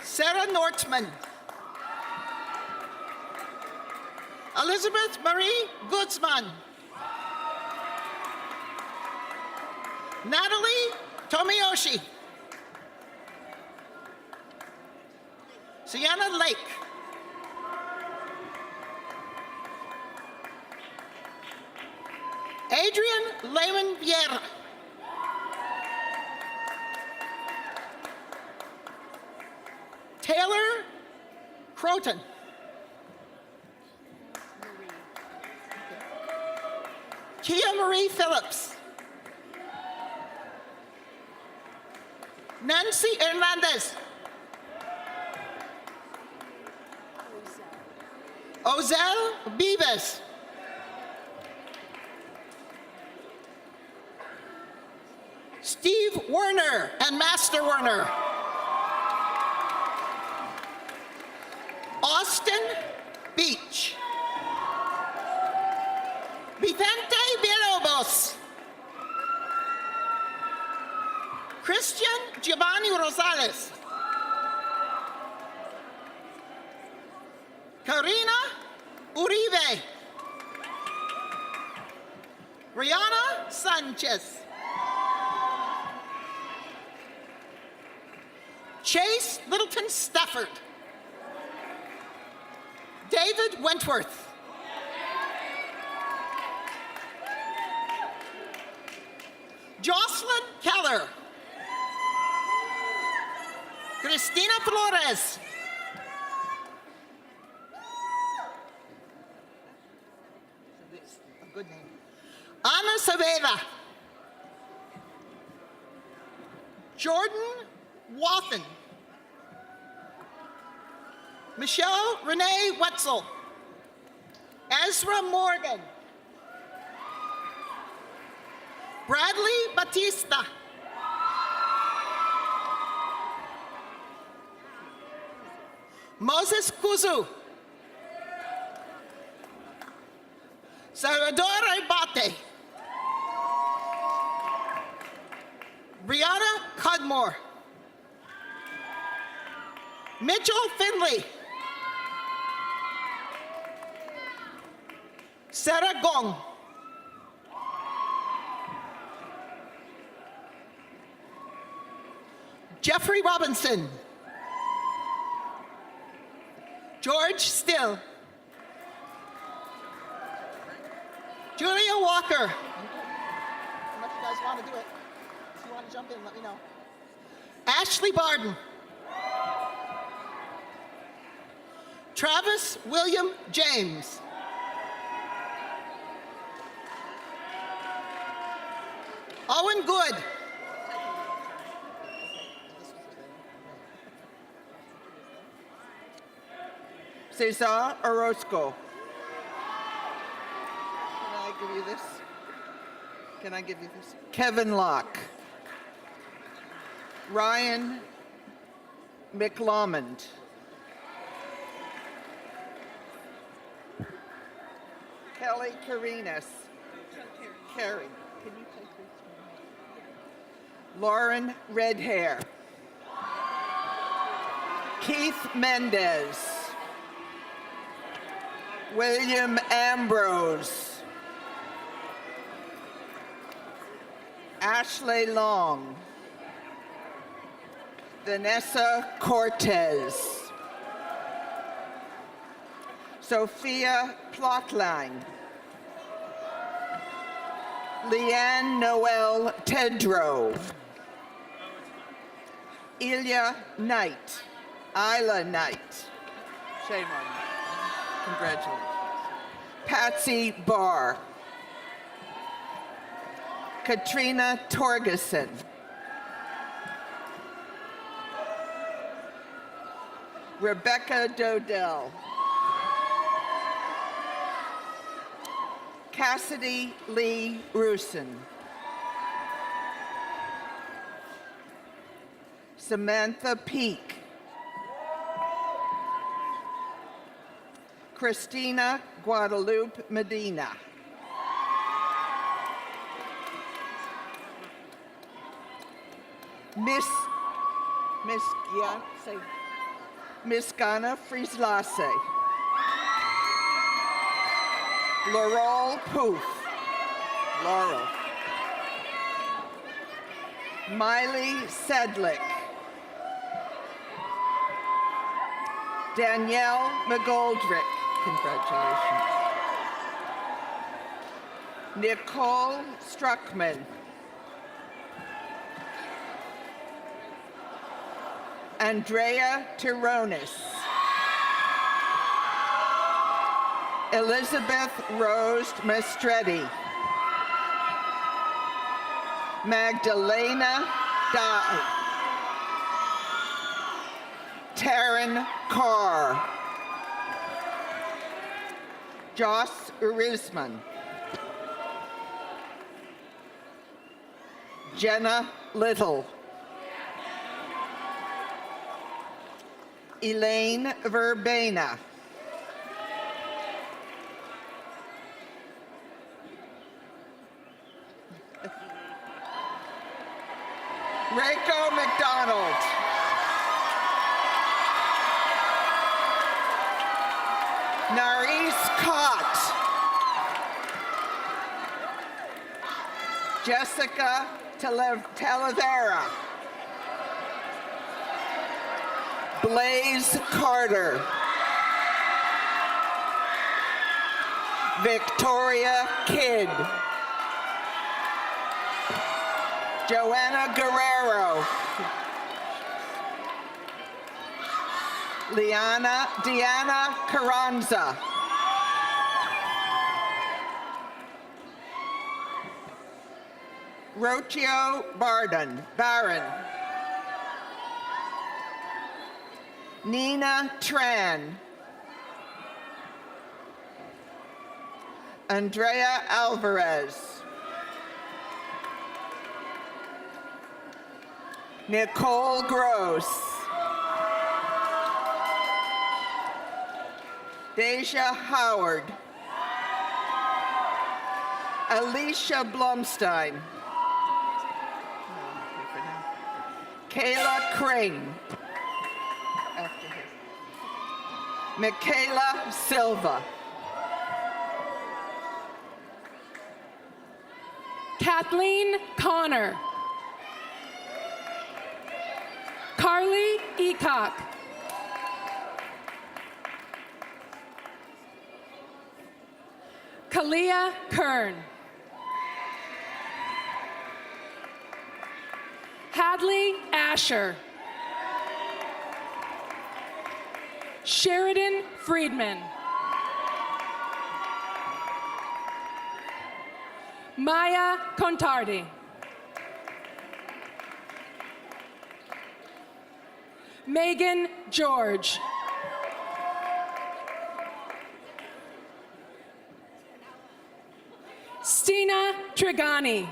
Sarah Nortman. Elizabeth Marie Guzman. Natalie Tomiyoshi. Sienna Lake. Adrian Lehman Vieira. Taylor Croton. Kia Marie Phillips. Nancy Hernandez. Ozell Beavis. Steve Werner and Master Werner. Austin Beach. Vicente Villalobos. Christian Giovanni Rosales. Karina Uribe. Rihanna Sanchez. Chase Littleton Stafford. David Wentworth. Jocelyn Keller. Cristina Flores. A good name. Ana Saavedra. Jordan Wathen. Michelle Renee Wetzel. Ezra Morgan. Bradley Batista. Moses Kuzu. Salvador Abate. Brianna Cudmore. Mitchell Finley. Sarah Gong. Jeffrey Robinson. George Still. Julia Walker. How much you guys want to do it? If you want to jump in, let me know. Ashley Barden. Travis William James. Owen Good. Cesar Orozco. Can I give you this? Can I give you this? Kevin Locke. Ryan McLaughlin. Kelly Carinas. Carrie. Can you take this? Lauren Redhair. Keith Mendez. William Ambrose. Ashley Long. Vanessa Cortez. Sophia Plotline. Leanne Noel Tedrow. Ilya Knight. Isla Knight. Shame on you. Congratulations. Patsy Barr. Katrina Torgeson. Rebecca Dodell. Cassidy Lee Rusin. Samantha Peak. Christina Guadalupe Medina. Miss Ghana Frieslase. Laurel Poof. Laurel. Miley Sedlick. Danielle McGoldrick. Congratulations. Nicole Struckman. Andrea Tironis. Elizabeth Rose Mestretti. Magdalena Dye. Taryn Carr. Joss Urisman. Jenna Little. Elaine Verbena. Reiko McDonald. Naris Cott. Jessica Talavera. Blaze Carter. Victoria Kidd. Joanna Guerrero. Diana Carranza. Rocio Barron. Nina Tran. Andrea Alvarez. Nicole Gross. Deja Howard. Alicia Blumstein. Kayla Crane. Michaela Silva. Kathleen Connor. Carly Eacock. Kalia Kern. Hadley Asher. Sheridan Friedman. Maya Contardi. Megan George. Stina Trigani.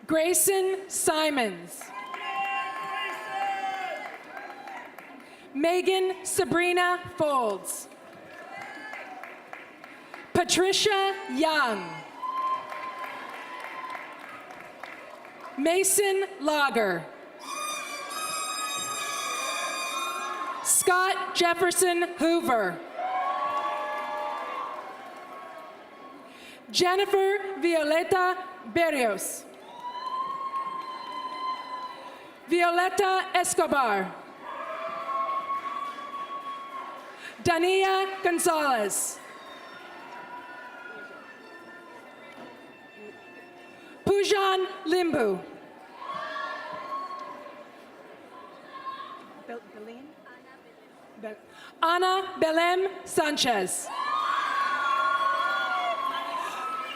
Grayson Simons. Megan Sabrina Folds. Patricia Young. Mason Lager. Scott Jefferson Hoover. Jennifer Violeta Berrios. Violeta Escobar. Dania Gonzalez. Pujan Limbu. Ana Belém Sanchez.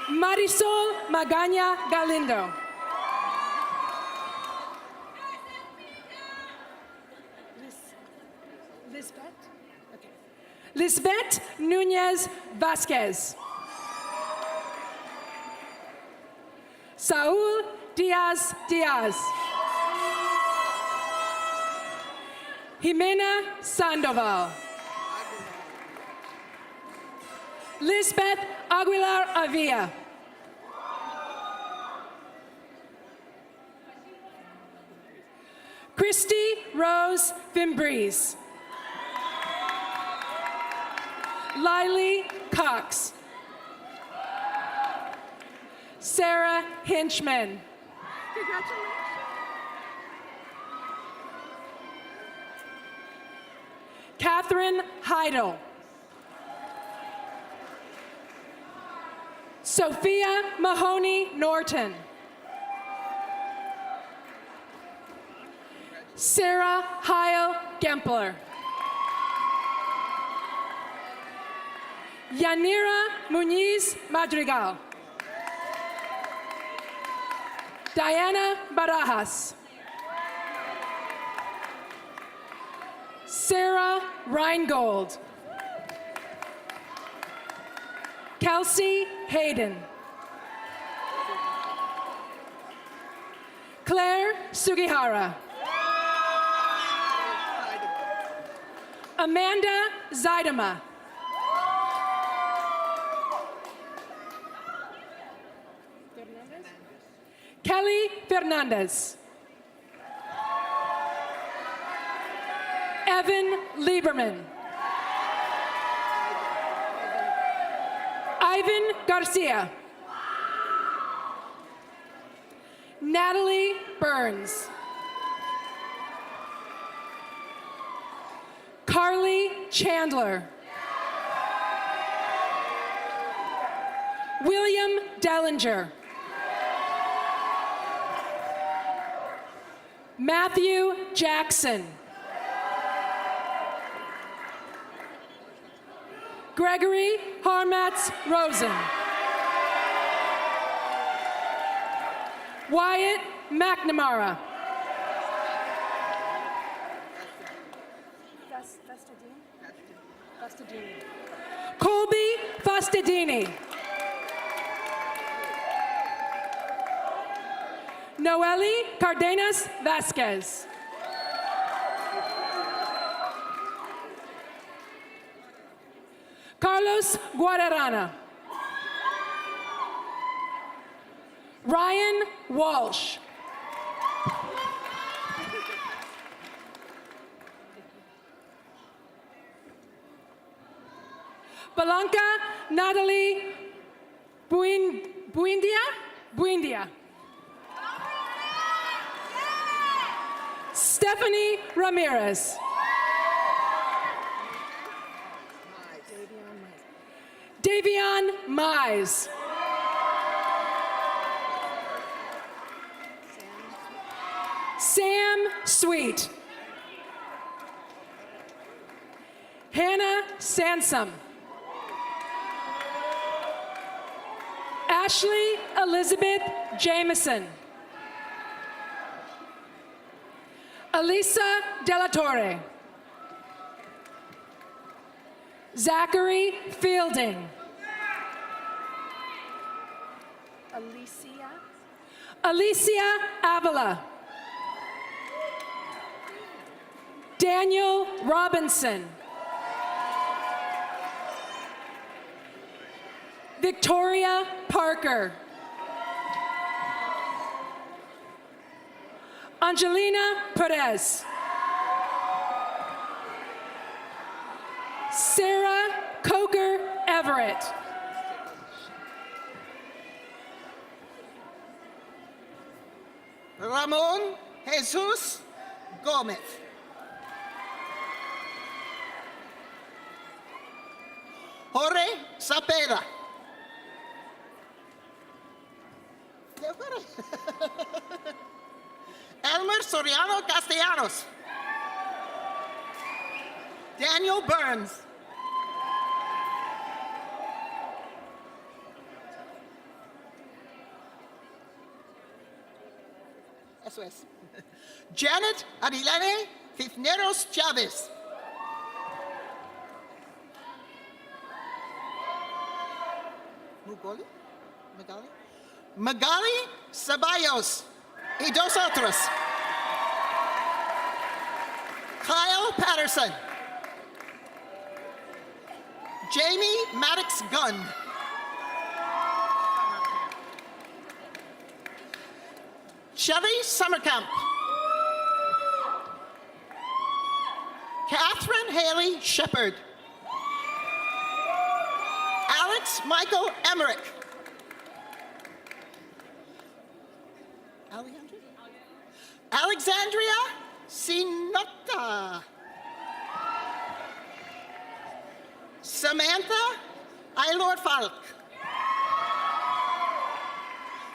Marisol Magaña Galindo. Lisbeth Núñez Vázquez. Saúl Díaz Díaz. Jimena Sandoval. Lisbeth Aguilar Avila. Christy Rose Fimbres. Lily Cox. Sarah Hinchman. Catherine Heidel. Sophia Mahoney Norton. Sarah Heil Gempler. Yanira Muniz Madrigal. Diana Barajas. Sarah Reingold. Kelsey Hayden. Claire Sugihara. Amanda Zaidama. Kelly Fernandez. Evan Lieberman. Ivan Garcia. Natalie Burns. Carly Chandler. William Dellinger. Matthew Jackson. Gregory Harmatz Rosen. Wyatt McNamara. Colby Fastadini. Noeli Cardenas Vasquez. Carlos Guadarrana. Ryan Walsh. Blanca Natalie Buendia. Stephanie Ramirez. Davion Mize. Sam Sweet. Hannah Sansom. Ashley Elizabeth Jameson. Elisa Della Torre. Zachary Fielding. Alicia Avila. Daniel Robinson. Victoria Parker. Angelina Perez. Sarah Coker Everett. Ramon Jesus Gomez. Jorge Cepeda. Elmer Soriano Castellanos. Daniel Burns. Eso es. Janet Adilene Cisneros Chavez. Magali Ceballos y dos otros. Kyle Patterson. Jamie Maddox Gunn. Shelly Summercamp. Catherine Haley Shepard. Alex Michael Emmerich. Alexandria Sinota. Samantha Aylor Falk.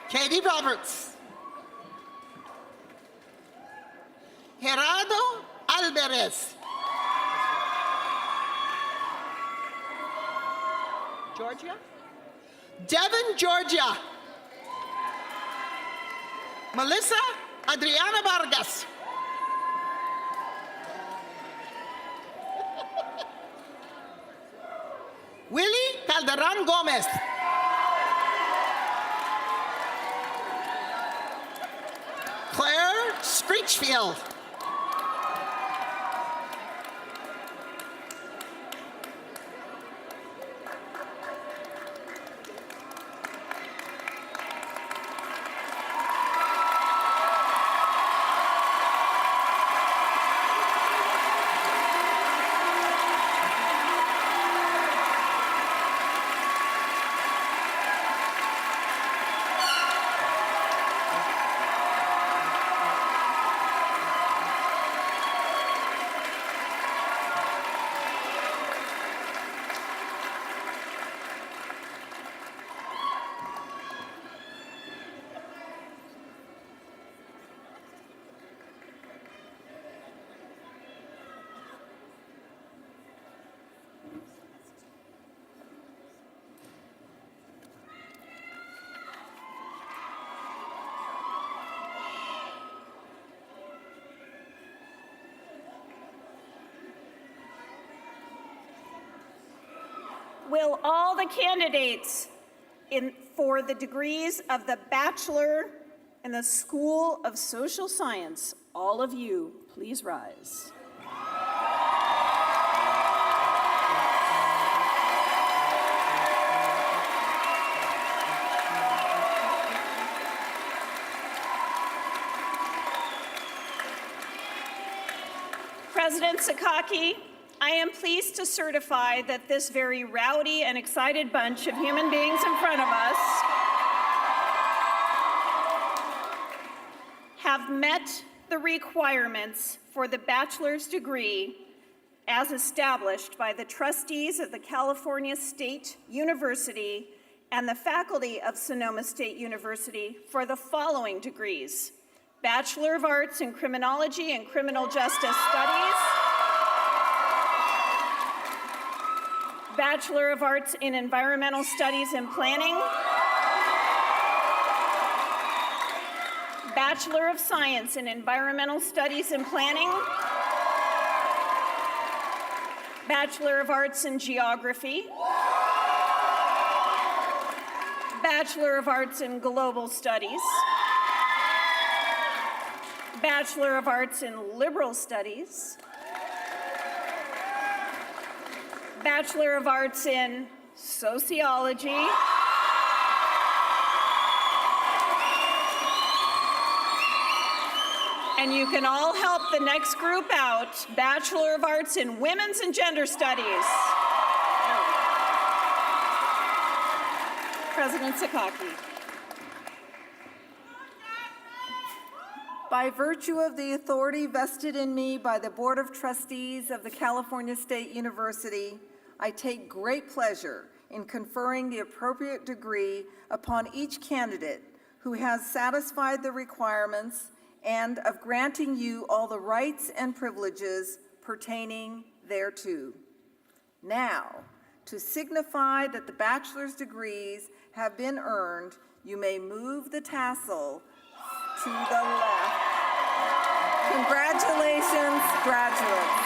Katie Roberts. Gerardo Alvarez. Georgia? Devon, Georgia. Melissa Adriana Vargas. Willie Calderon Gomez. Claire Screechfield. will all the candidates for the degrees of the Bachelor in the School of Social Science, all of you, please rise. President Takagi, I am pleased to certify that this very rowdy and excited bunch of human beings in front of us have met the requirements for the bachelor's degree as established by the trustees of the California State University and the faculty of Sonoma State University for the following degrees: Bachelor of Arts in Criminology and Criminal Justice Studies, Bachelor of Arts in Environmental Studies and Planning, Bachelor of Science in Environmental Studies and Planning, Bachelor of Arts in Geography, Bachelor of Arts in Global Studies, Bachelor of Arts in Liberal Studies, Bachelor of Arts in Sociology, and you can all help the next group out, Bachelor of Arts in Women's and Gender Studies. President Takagi. By virtue of the authority vested in me by the Board of Trustees of the California State University, I take great pleasure in conferring the appropriate degree upon each candidate who has satisfied the requirements and of granting you all the rights and privileges pertaining thereto. Now, to signify that the bachelor's degrees have been earned, you may move the tassel to the left. Congratulations, graduates.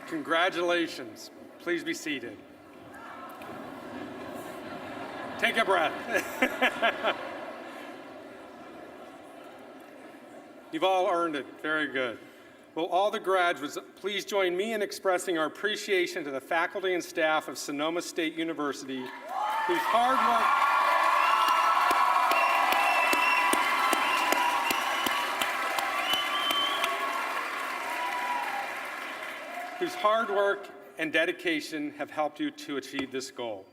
Congratulations. Please be seated. Take a breath. You've all earned it. Very good. Will all the graduates please join me in expressing our appreciation to the faculty and staff of Sonoma State University, whose hard work and dedication have helped you to achieve this goal.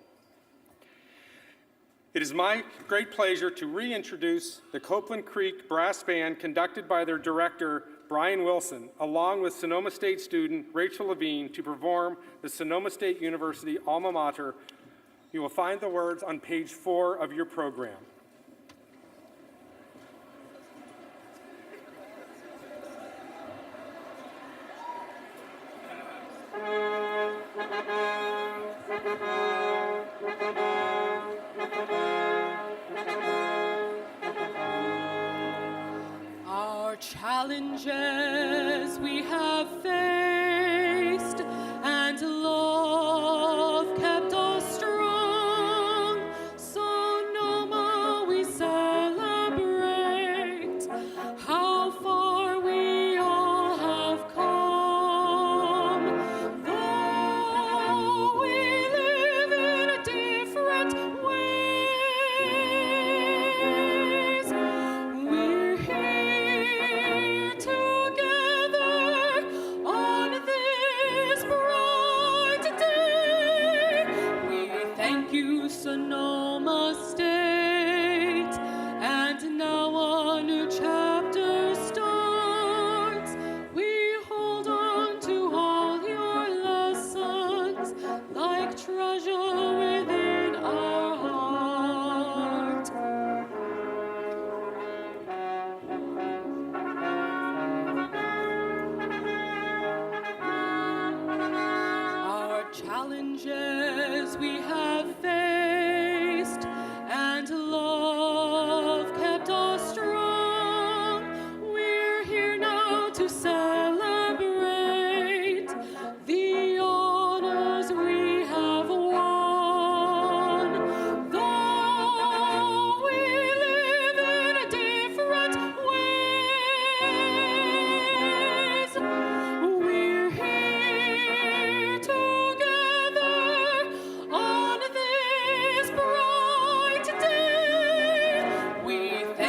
It is my great pleasure to reintroduce the Copeland Creek Brass Band, conducted by their director, Brian Wilson, along with Sonoma State student Rachel Levine, to perform the Sonoma State University alma mater. You will find the words on page 4 of your program. Our challenges we have faced and love kept us strong. Sonoma, we celebrate how far we all have come. Though we live in different ways, we're here together.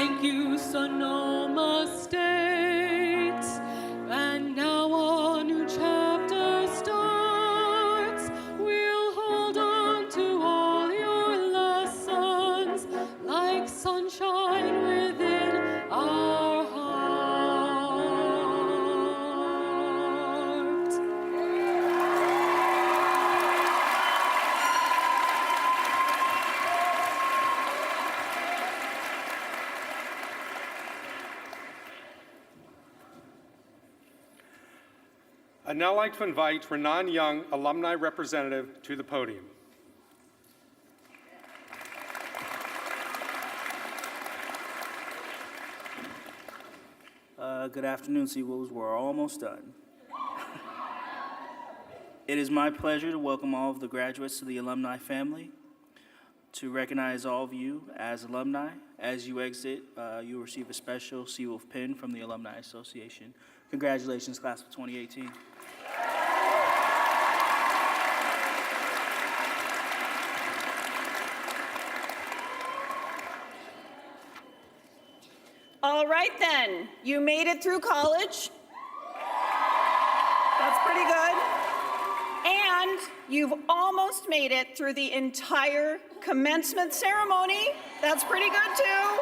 Thank you, Sonoma State. And now a new chapter starts. We'll hold on to all your lessons like sunshine within our heart. I'd now like to invite Renan Young, alumni representative, to the podium. Good afternoon, Sea Wolves. We're almost done. It is my pleasure to welcome all of the graduates to the alumni family, to recognize all of you as alumni. As you exit, you will receive a special Sea Wolf pin from the Alumni Association. Congratulations, class of 2018. All right then, you made it through college. That's pretty good. And you've almost made it through the entire commencement ceremony. That's pretty good too.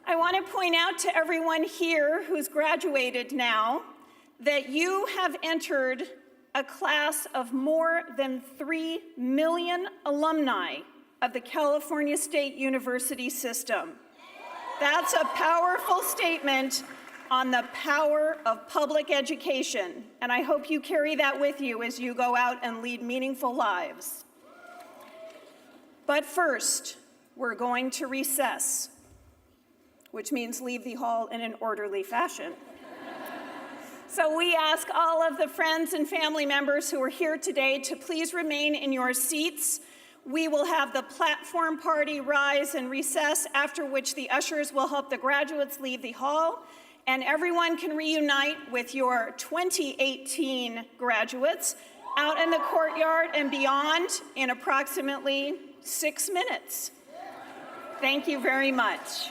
I want to point out to everyone here who's graduated now that you have entered a class of more than 3 million alumni of the California State University system. That's a powerful statement on the power of public education, and I hope you carry that with you as you go out and lead meaningful lives. But first, we're going to recess, which means leave the hall in an orderly fashion. So we ask all of the friends and family members who are here today to please remain in your seats. We will have the platform party rise and recess, after which the ushers will help the graduates leave the hall, and everyone can reunite with your 2018 graduates out in the courtyard and beyond in approximately 6 minutes. Thank you very much.